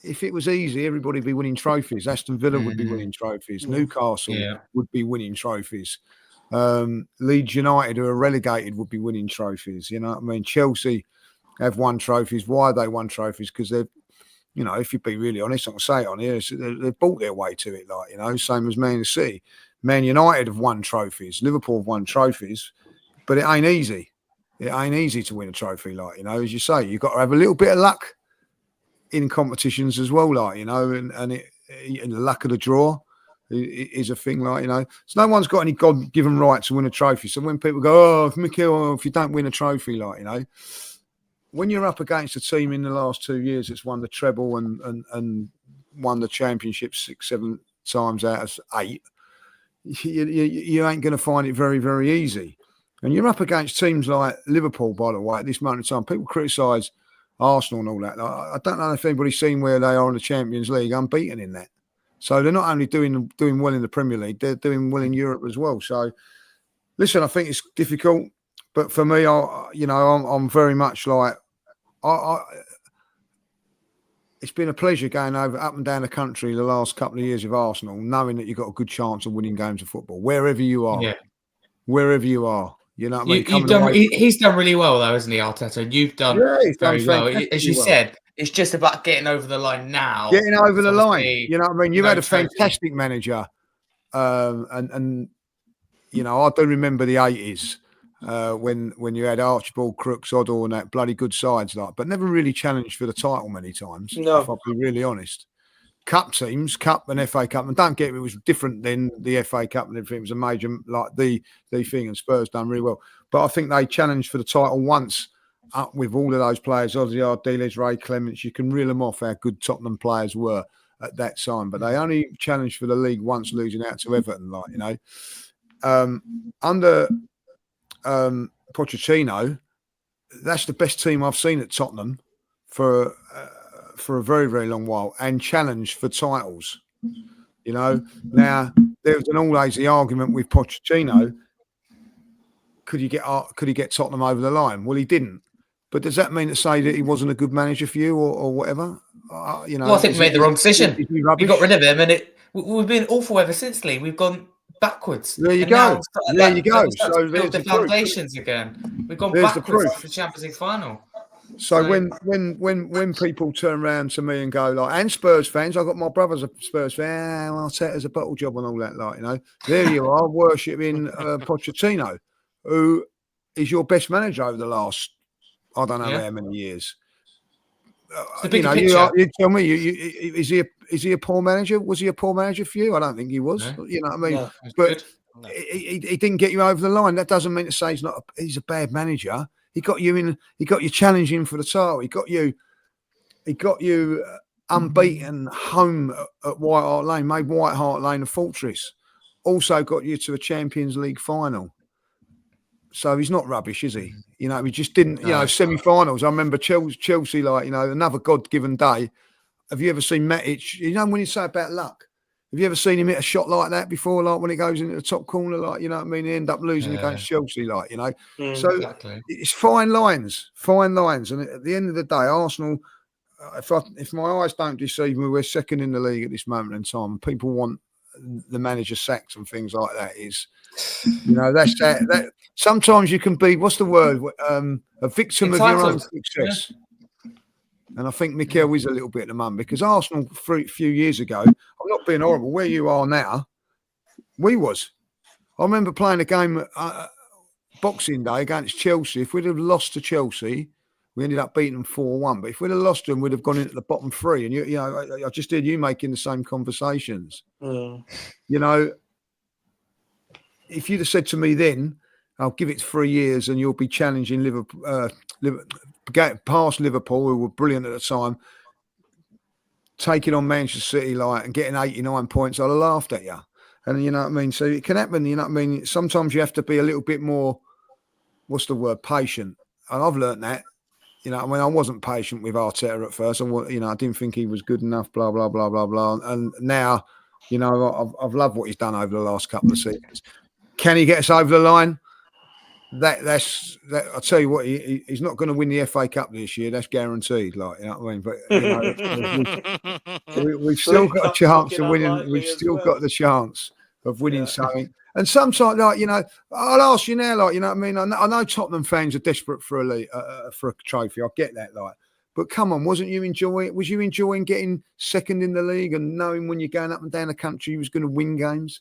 If it was easy, everybody would be winning trophies. Aston Villa would be winning trophies. Newcastle would be winning trophies. Leeds United, who are relegated, would be winning trophies. You know what I mean? Chelsea have won trophies. Why they won trophies? Because they've, if you be really honest, I'll say it on here, they've bought their way to it. Same as Man City. Man United have won trophies. Liverpool have won trophies. But it ain't easy. It ain't easy to win a trophy, as you say. You've got to have a little bit of luck in competitions as well, and the luck of the draw is a thing, So no one's got any God-given right to win a trophy. So when people go, if you don't win a trophy, when you're up against a team in the last 2 years that's won the treble and won the championship 6-7 times out of 8, you ain't going to find it very, very easy. And you're up against teams like Liverpool, by the way, at this moment in time. People criticise Arsenal and all that. I don't know if anybody's seen where they are in the Champions League, unbeaten in that. So they're not only doing well in the Premier League, they're doing well in Europe as well. So, listen, I think it's difficult, but for me, I'm very much like it's been a pleasure going up and down the country the last couple of years of Arsenal, knowing that you've got a good chance of winning games of football wherever you are. Yeah. Wherever you are, you know what I mean. He's done really well, though, hasn't he, Arteta? And you've done very well. As you said, it's just about getting over the line now. Getting over the line, you know what I mean. You had a fantastic manager, and you know, I do remember the 80s when you had Archibald, Crooks, Oddle, and that bloody good sides, but never really challenged for the title many times. No. If I'll be really honest. Cup teams, Cup and FA Cup, and don't get me, it was different than the FA Cup and everything. It was a major, like the thing, and Spurs done really well. But I think they challenged for the title once up with all of those players, Ozzy Ardiles, Ray Clements. You can reel them off how good Tottenham players were at that time. But they only challenged for the league once, losing out to Everton, under Pochettino, that's the best team I've seen at Tottenham for a very, very long while, and challenge for titles. Now there was always the argument with Pochettino: could he get Tottenham over the line? Well, he didn't. But does that mean to say that he wasn't a good manager for you, or whatever? Well, I think we made the wrong decision. We got rid of him, and we've been awful ever since, Lee. We've gone backwards. There you go. There you go. So build the foundations again. We've gone backwards after the Champions League final. So when people turn around to me and go and Spurs fans, I've got my brother's a Spurs fan. Arteta's a bottle job and all that, There you are, worshipping Pochettino, who is your best manager over the last, I don't know how many years. You tell me, is he a poor manager? Was he a poor manager for you? I don't think he was. No. You know what I mean? No, but he didn't get you over the line. That doesn't mean to say he's a bad manager. He got you in. He got you challenging for the title. He got you unbeaten home at White Hart Lane. Made White Hart Lane a fortress. Also got you to a Champions League final. So he's not rubbish, is he? He just didn't. Semi-finals. I remember Chelsea. Another God-given day. Have you ever seen Matic? When you say about luck, have you ever seen him hit a shot like that before? Like when it goes into the top corner, you know what I mean? They end up losing against Chelsea, So exactly. It's fine lines. And at the end of the day, Arsenal, if my eyes don't deceive me, we're second in the league at this moment in time. And people want the manager sacked and things like that. That's that. Sometimes you can be, what's the word? A victim of your own success. Yeah. And I think Mikel is a little bit at the moment, because Arsenal, a few years ago, I'm not being horrible, where you are now, we was. I remember playing a game Boxing Day against Chelsea. If we'd have lost to Chelsea, we ended up beating them 4-1. But if we'd have lost them, we'd have gone into the bottom three. And, I just heard you making the same conversations. If you'd have said to me then, I'll give it 3 years and you'll be challenging Liverpool, past Liverpool, who were brilliant at the time, taking on Manchester City and getting 89 points, I'd have laughed at you. And you know what I mean? So it can happen, you know what I mean? Sometimes you have to be a little bit more, patient. And I've learnt that. I wasn't patient with Arteta at first. I didn't think he was good enough, blah, blah, blah, blah, blah. And now, I've loved what he's done over the last couple of seasons. Can he get us over the line? That's I'll tell you what, he's not going to win the FA Cup this year. That's guaranteed. You know what I mean? But we've still got a chance of winning. We've still got the chance of winning something. And sometimes, I'll ask you now, you know what I mean? I know Tottenham fans are desperate for a trophy. I get that, But come on, Was you enjoying getting second in the league and knowing when you're going up and down the country you was going to win games?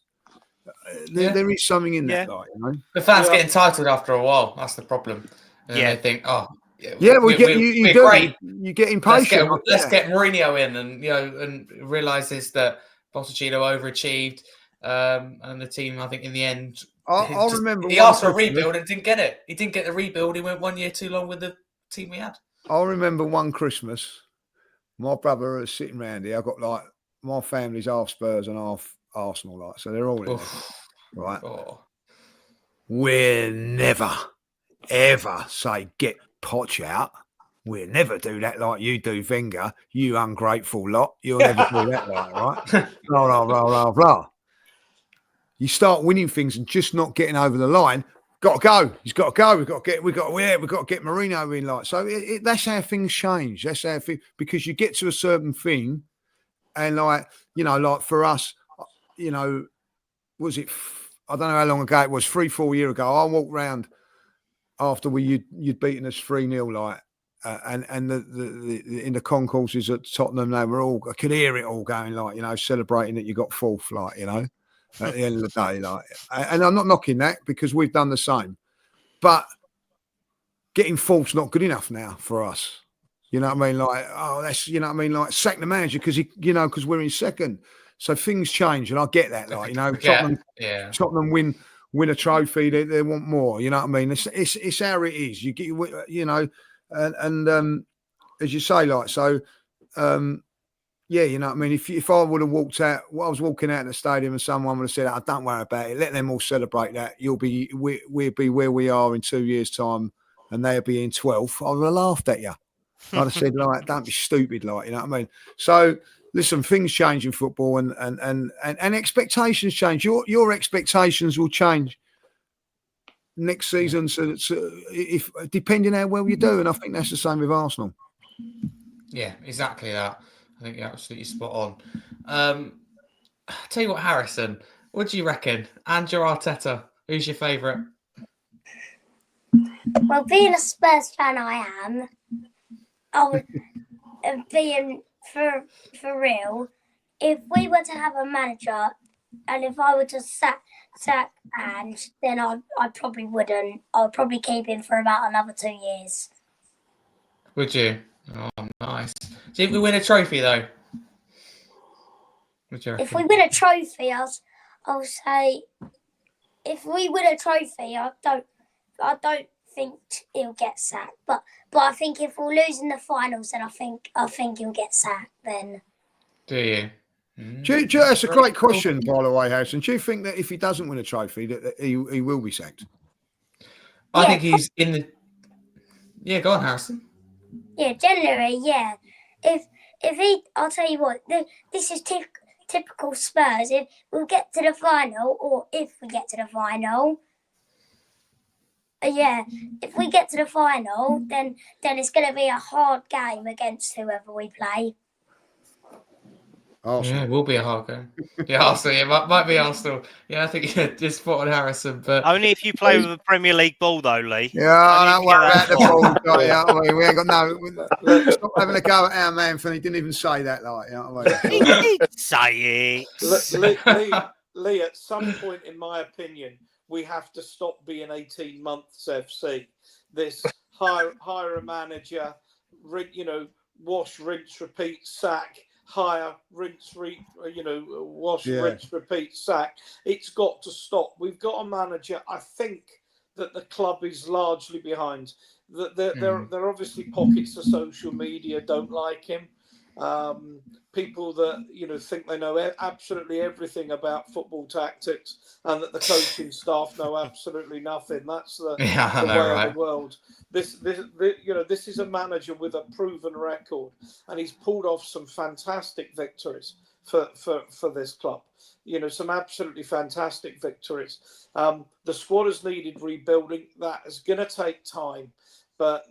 There is something in that, The fans get entitled after a while. That's the problem. They think, you get impatient. Let's get Mourinho in, and realizes that Pochettino overachieved, and the team, I think, in the end, I remember he asked for a rebuild and didn't get it. He didn't get the rebuild. He went 1 year too long with the team we had. I remember one Christmas, my brother was sitting around here. I got my family's half Spurs and half Arsenal, so they're all in there, right? we'll never, ever say get Poch out. We'll never do that like you do, Wenger. You ungrateful lot. You'll never do that, like, right? Blah, blah, blah, blah, blah. You start winning things and just not getting over the line. Got to go. He's got to go. We've got to get Mourinho in. Like, so that's how things change. That's how because you get to a certain thing, and like, you know, like for us, you know, was it? I don't know how long ago it was. 3-4 years ago, I walked round after you'd beaten us 3-0, like, and the in the concourses at Tottenham, they were all, I could hear it all going, like, you know, celebrating that you got fourth, like, you know. At the end of the day, like, and I'm not knocking that because we've done the same, but getting fourth's not good enough now for us. You know what I mean? Like, oh, that's, you know what I mean? Like, sack the manager because because we're in second. So things change, and I get that. Like, you know, Tottenham win a trophy, they want more. You know what I mean? It's how it is. You get, you know, and as you say, like, so. Yeah, you know what I mean? If I would have walked out, I was walking out in the stadium and someone would have said, oh, don't worry about it, let them all celebrate that. We'll be where we are in 2 years' time and they'll be in 12th. I would have laughed at you. I'd have said, like, don't be stupid, like, you know what I mean? So listen, things change in football and expectations change. Your expectations will change next season. So if depending how well you do, and I think that's the same with Arsenal. Yeah, exactly that. I think you're absolutely spot on. I'll tell you what, Harrison, what do you reckon? Andrew Arteta, who's your favourite? Well, being a Spurs fan, I am. Being for real, if we were to have a manager, and if I were to sack Ange, then I probably wouldn't. I'd probably keep him for about another 2 years. Would you? Oh, nice. Do you think we win a trophy though? If we win a trophy, I'll say, if we win a trophy, I don't think he'll get sacked. But I think if we're losing the finals, then I think he'll get sacked. Then. Do you? That's a great question, by the way, Harrison. Do you think that if he doesn't win a trophy, that he will be sacked? I think he's in the. Yeah, go on, Harrison. Yeah, generally, yeah. If he, I'll tell you what, this is typical Spurs. If we'll get to the final, or if we get to the final, if we get to the final, then it's going to be a hard game against whoever we play. Arsenal. Yeah, it will be a hard game. Yeah, Arsenal. Yeah, might be Arsenal. Yeah, I think you're just spot on, Harrison. But only if you play with a Premier League ball, though, Lee. Yeah, I don't worry about the ball. Yeah, I mean, we ain't got no. Stop having a go at our man, for he didn't even say that. Like, you know what I mean? He did say it. Lee, at some point, in my opinion, we have to stop being 18 months FC. This hire a manager, wash, rinse, repeat, sack. Hire, rinse, wash, rinse, repeat, sack. It's got to stop. We've got a manager, I think, that the club is largely behind. There are obviously pockets of social media don't like him. People that think they know absolutely everything about football tactics, and that the coaching staff know absolutely nothing. That's the way of the world. This is a manager with a proven record, and he's pulled off some fantastic victories for this club. Some absolutely fantastic victories. The squad has needed rebuilding. That is going to take time, but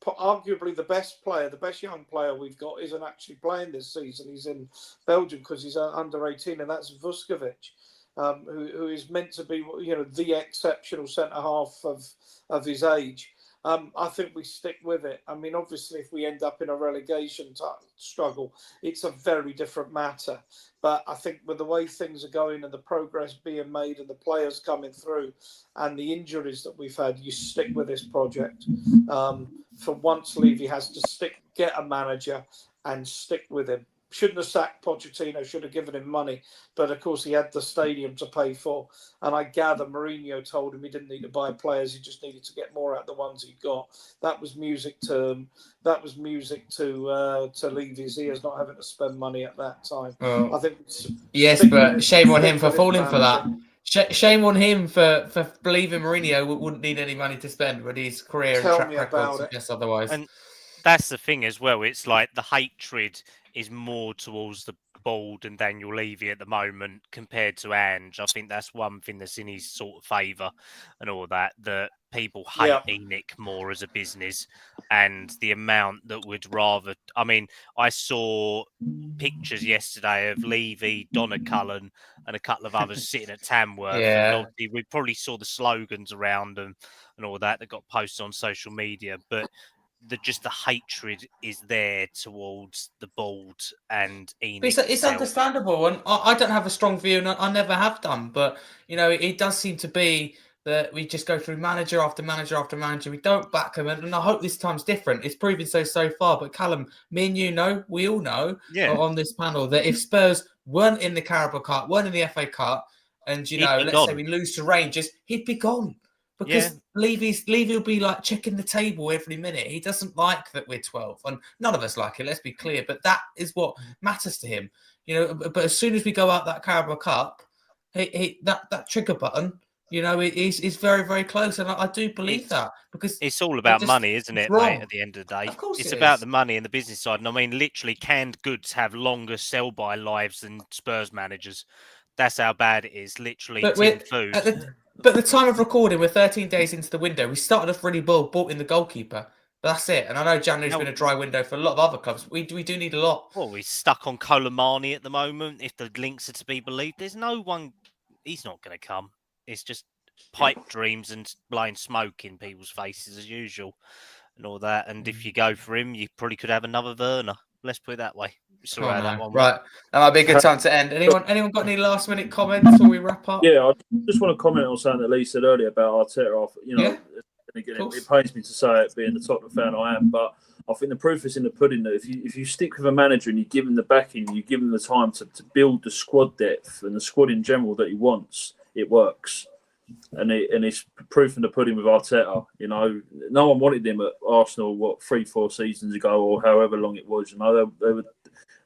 arguably the best young player we've got isn't actually playing this season. He's in Belgium because he's under 18, and that's Vuskovic, who is meant to be, the exceptional centre half of his age. I think we stick with it. I mean, obviously, if we end up in a relegation struggle, it's a very different matter. But I think with the way things are going and the progress being made and the players coming through and the injuries that we've had, you stick with this project. For once, Levy has to get a manager and stick with him. Shouldn't have sacked Pochettino, should have given him money. But, of course, he had the stadium to pay for. And I gather Mourinho told him he didn't need to buy players. He just needed to get more out of the ones he got. That was music to Levy's ears, not having to spend money at that time. Well, I think. Yes, but shame on him for falling for that. Shame on him for believing Mourinho wouldn't need any money to spend when his career and Tell track me record about it. suggests otherwise. And that's the thing as well. It's like the hatred is more towards the Bald and Daniel Levy at the moment compared to Ange. I think that's one thing that's in his sort of favour and all that. That people hate ENIC more as a business, and the amount that would rather. I mean, I saw pictures yesterday of Levy, Donna Cullen, and a couple of others sitting at Tamworth, and Yeah. obviously we probably saw the slogans around them and all that got posted on social media, but the hatred is there towards the Bald and ENIC It's itself. understandable, and I don't have a strong view, and I never have done. But it does seem to be that we just go through manager after manager after manager. We don't back them, and I hope this time's different. It's proven so far. But Callum, me and you know, we all know on this panel that if Spurs weren't in the Carabao Cup, weren't in the FA Cup, and let's say we lose to Rangers, he'd be gone. Because Levy will be like checking the table every minute. He doesn't like that we're 12th, and none of us like it. Let's be clear. But that is what matters to him, But as soon as we go out that Carabao Cup, that trigger button, is very very close, and I do believe that because it's all about money, isn't it, mate? At the end of the day, of course it's about the money and the business side. And I mean, literally, canned goods have longer sell-by lives than Spurs managers. That's how bad it is. Literally, tin food. But the time of recording, we're 13 days into the window. We started off really well, bought in the goalkeeper. But that's it. And I know January's been a dry window for a lot of other clubs. We do need a lot. Well, we're stuck on Colomani at the moment. If the links are to be believed, there's no one. He's not going to come. It's just pipe dreams and blowing smoke in people's faces as usual and all that. And if you go for him, you probably could have another Werner. Let's put it that way. That one right. That might be a good time to end. Anyone got any last minute comments before we wrap up? Yeah, I just want to comment on something that Lee said earlier about Arteta. And again, it pains me to say it, being the Tottenham fan I am, but I think the proof is in the pudding. That if you stick with a manager and you give him the backing, you give him the time to build the squad depth and the squad in general that he wants, it works. And it's proof in the pudding with Arteta. No one wanted him at Arsenal 3-4 seasons ago or however long it was.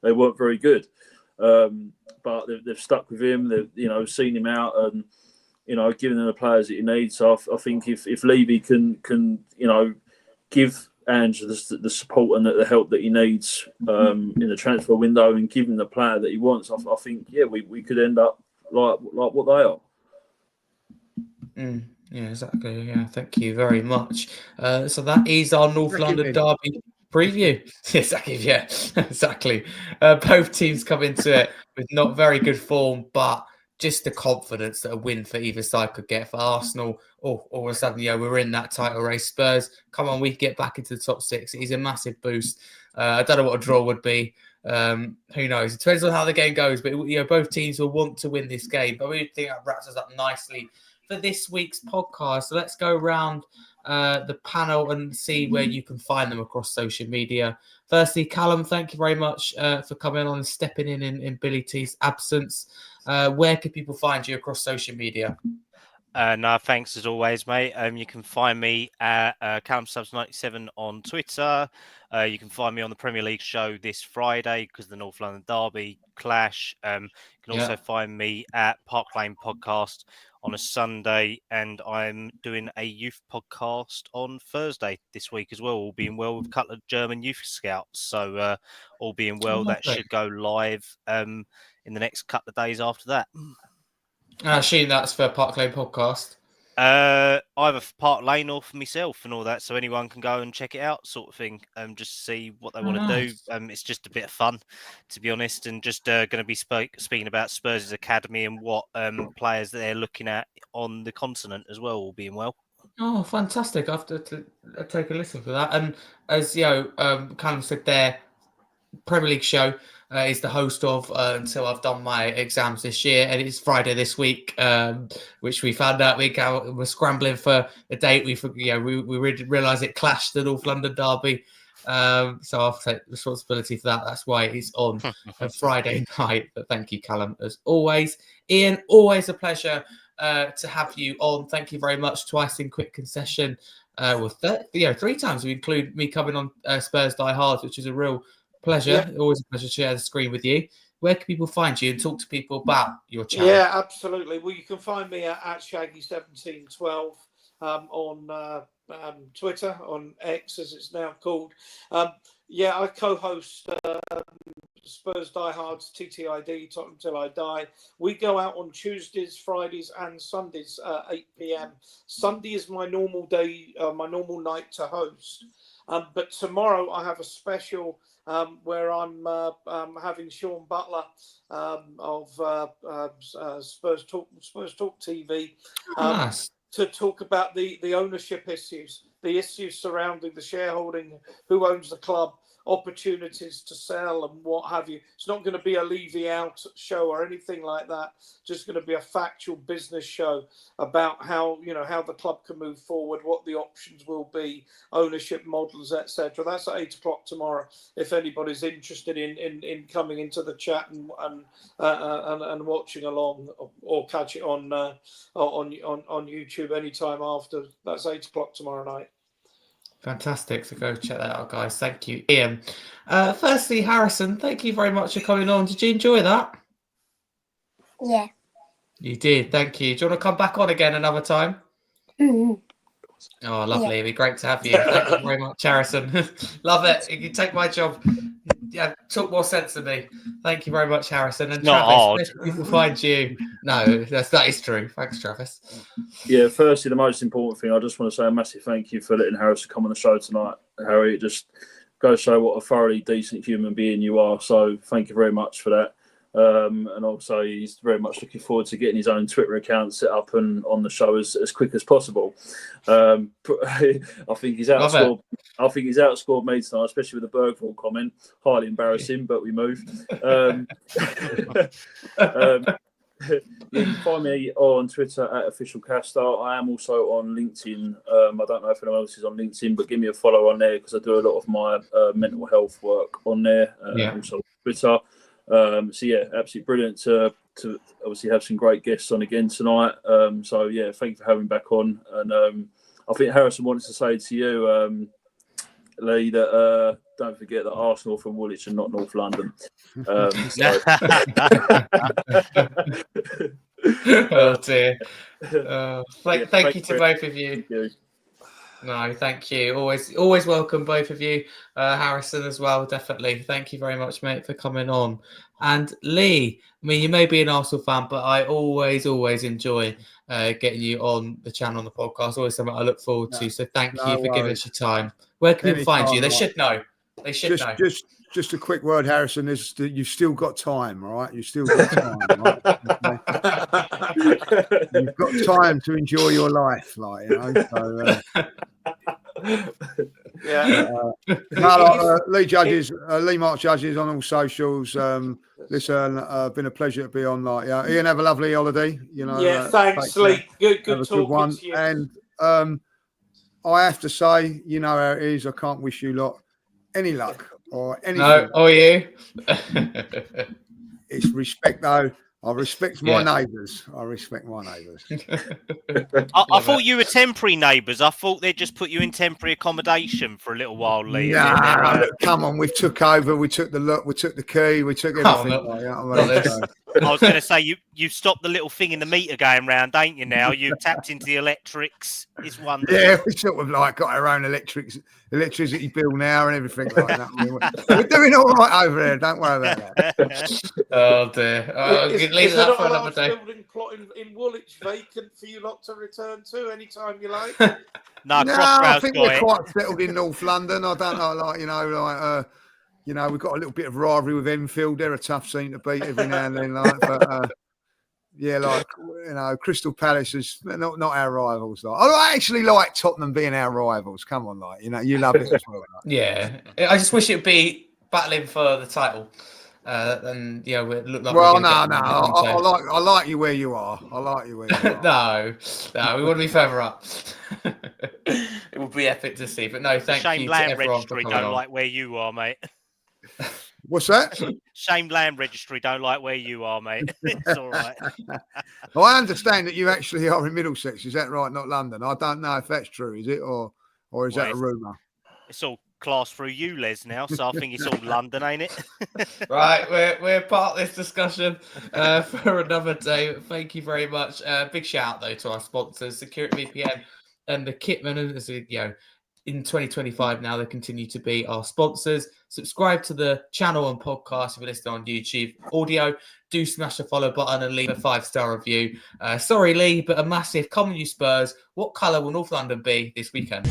They weren't very good, but they've stuck with him. They've seen him out and given him the players that he needs. So I think if Levy can give Ange the support and the help that he needs in the transfer window and give him the player that he wants, I think we could end up like what they are. Yeah, exactly. Yeah, thank you very much. So that is our North London derby preview. Exactly. Yeah, exactly. Both teams come into it with not very good form, but just the confidence that a win for either side could get. For Arsenal, all of a sudden, we're in that title race. Spurs, come on, we can get back into the top 6. It is a massive boost. I don't know what a draw would be. Who knows? It depends on how the game goes, but both teams will want to win this game. But we think that wraps us up nicely for this week's podcast. So let's go around the panel and see where you can find them across social media. Firstly, Callum, thank you very much for coming on and stepping in Billie T's absence. Where can people find you across social media? No, thanks as always, mate. You can find me at CallumSubs97 on Twitter. You can find me on the Premier League show this Friday because the North London Derby clash. You can also find me at Park Lane Podcast on a Sunday, and I'm doing a youth podcast on Thursday this week as well, all being well, with a couple of German youth scouts. So all being well, that should go live in the next couple of days after that. I assume that's for Park Lane Podcast. Either for Park Lane or for myself and all that, so anyone can go and check it out, sort of thing. Just see what they want to do. It's just a bit of fun, to be honest, and just going to be speaking about Spurs' academy and what players they're looking at on the continent as well, all being well. Oh, fantastic! I have to take a listen for that. And as Callum said there, Premier League show is the host of until I've done my exams this year, and it's Friday this week, which we found out we're scrambling for a date. We realised it clashed the North London derby, so I'll take responsibility for that. That's why it's on a Friday night. But thank you, Callum, as always. Ian, always a pleasure to have you on. Thank you very much. Twice in quick concession. 3 times we include me coming on Spurs Die Hard, which is a real pleasure. Always a pleasure to share the screen with you. where can people find you and talk to people about your channel? Yeah, absolutely. Well, you can find me at Shaggy1712 on Twitter, on X as it's now called. Yeah, I co-host Spurs Diehards TTID, Tottenham Till I Die. We go out on Tuesdays, Fridays and Sundays at 8 p.m. Sunday is my normal day, my normal night to host. But tomorrow I have a special where I'm having Sean Butler of Spurs Talk TV Nice. to talk about the ownership issues, the issues surrounding the shareholding, who owns the club, opportunities to sell and what have you. It's not going to be a Levy out show or anything like that. Just going to be a factual business show about how the club can move forward, what the options will be, ownership models, etc. That's at 8 o'clock tomorrow. If anybody's interested in coming into the chat and watching along, or catch it on YouTube anytime after. That's 8 o'clock tomorrow night. Fantastic. So go check that out, guys. Thank you, Ian. Firstly, Harrison, thank you very much for coming on. Did you enjoy that? Yeah. You did. Thank you. Do you want to come back on again another time? Mhm. Oh, lovely. Yeah. It'd be great to have you. Thank you very much, Harrison. Love it. You can take my job. Yeah, talk more sense to me. Thank you very much, Harrison. And Not Travis, hard. where can people find you? No, that is true. Thanks, Travis. Yeah, firstly, the most important thing, I just want to say a massive thank you for letting Harrison come on the show tonight, Harry. It just goes to show what a thoroughly decent human being you are. So thank you very much for that. And also, he's very much looking forward to getting his own Twitter account set up and on the show as quick as possible. I think he's outscored. I think he's outscored me tonight, especially with the Bergvall comment. Highly embarrassing, but we moved. You can find me on Twitter at @OfficialCastar. I am also on LinkedIn. I don't know if anyone else is on LinkedIn, but give me a follow on there because I do a lot of my mental health work on there. Also on Twitter. So yeah, absolutely brilliant to obviously have some great guests on again tonight. So yeah, thank you for having me back on. And I think Harrison wanted to say to you, Lee, that don't forget that Arsenal from Woolwich and not North London. Oh dear. Thank you to both of you. Thank you. No, thank you. Always welcome, both of you. Harrison as well, definitely. Thank you very much, mate, for coming on. And Lee, I mean, you may be an Arsenal fan, but I always enjoy getting you on the channel, on the podcast. Always something I look forward to. So thank you for giving us your time. Where can people find you? They should know. They should know. Just a quick word, Harrison, is that you've still got time, all right? You've still got time, right? You've got time to enjoy your life, like, you know. So, Lee Judges, Lee Mark Judges on all socials. Listen, been a pleasure to be on. Like, yeah, Ian, have a lovely holiday. You know. Yeah, thanks, Lee. Good talking one. to you. And I have to say, you know how it is. I can't wish you lot any luck or anything. No, or you. It's respect, though. I respect my neighbours. I thought you were temporary neighbours. I thought they'd just put you in temporary accommodation for a little while, Lee. Nah, look, come on. We took over. We took the look. We took the key. We took everything. I was going to say, you stopped the little thing in the meter going round, ain't you now? You've tapped into the electrics. It's wonderful. Yeah, we sort of like got our own electricity bill now and everything like that. We're doing all right over there. Don't worry about that. Oh, dear. Leave that for another day. Building plot in Woolwich vacant for you lot to return to anytime you like? No, I think we're quite settled in North London. I don't know, we've got a little bit of rivalry with Enfield. They're a tough scene to beat every now and then, Crystal Palace is not our rivals. I actually like Tottenham being our rivals. Come on, you love it as well. Yeah, I just wish it'd be battling for the title. And we look like. Well, I like you where you are. No, we want to be further up. It would be epic to see, but no, thank you to Land everyone Registry for coming don't on. like where you are, mate. What's that? Shame Land Registry don't like where you are, mate. It's all right. Well, I understand that you actually are in Middlesex. Is that right? Not London. I don't know if that's true. Is it or is that a rumour? It's all class through you, Les, now. So I think it's all London, ain't it? Right, we're part of this discussion for another day. Thank you very much. Big shout out though to our sponsors, Security VPN and the Kitman. As we, in 2025 now, they continue to be our sponsors. Subscribe to the channel and podcast if you're listening on YouTube. Audio, do smash the follow button and leave a 5-star review. Sorry, Lee, but a massive come on you Spurs. What colour will North London be this weekend?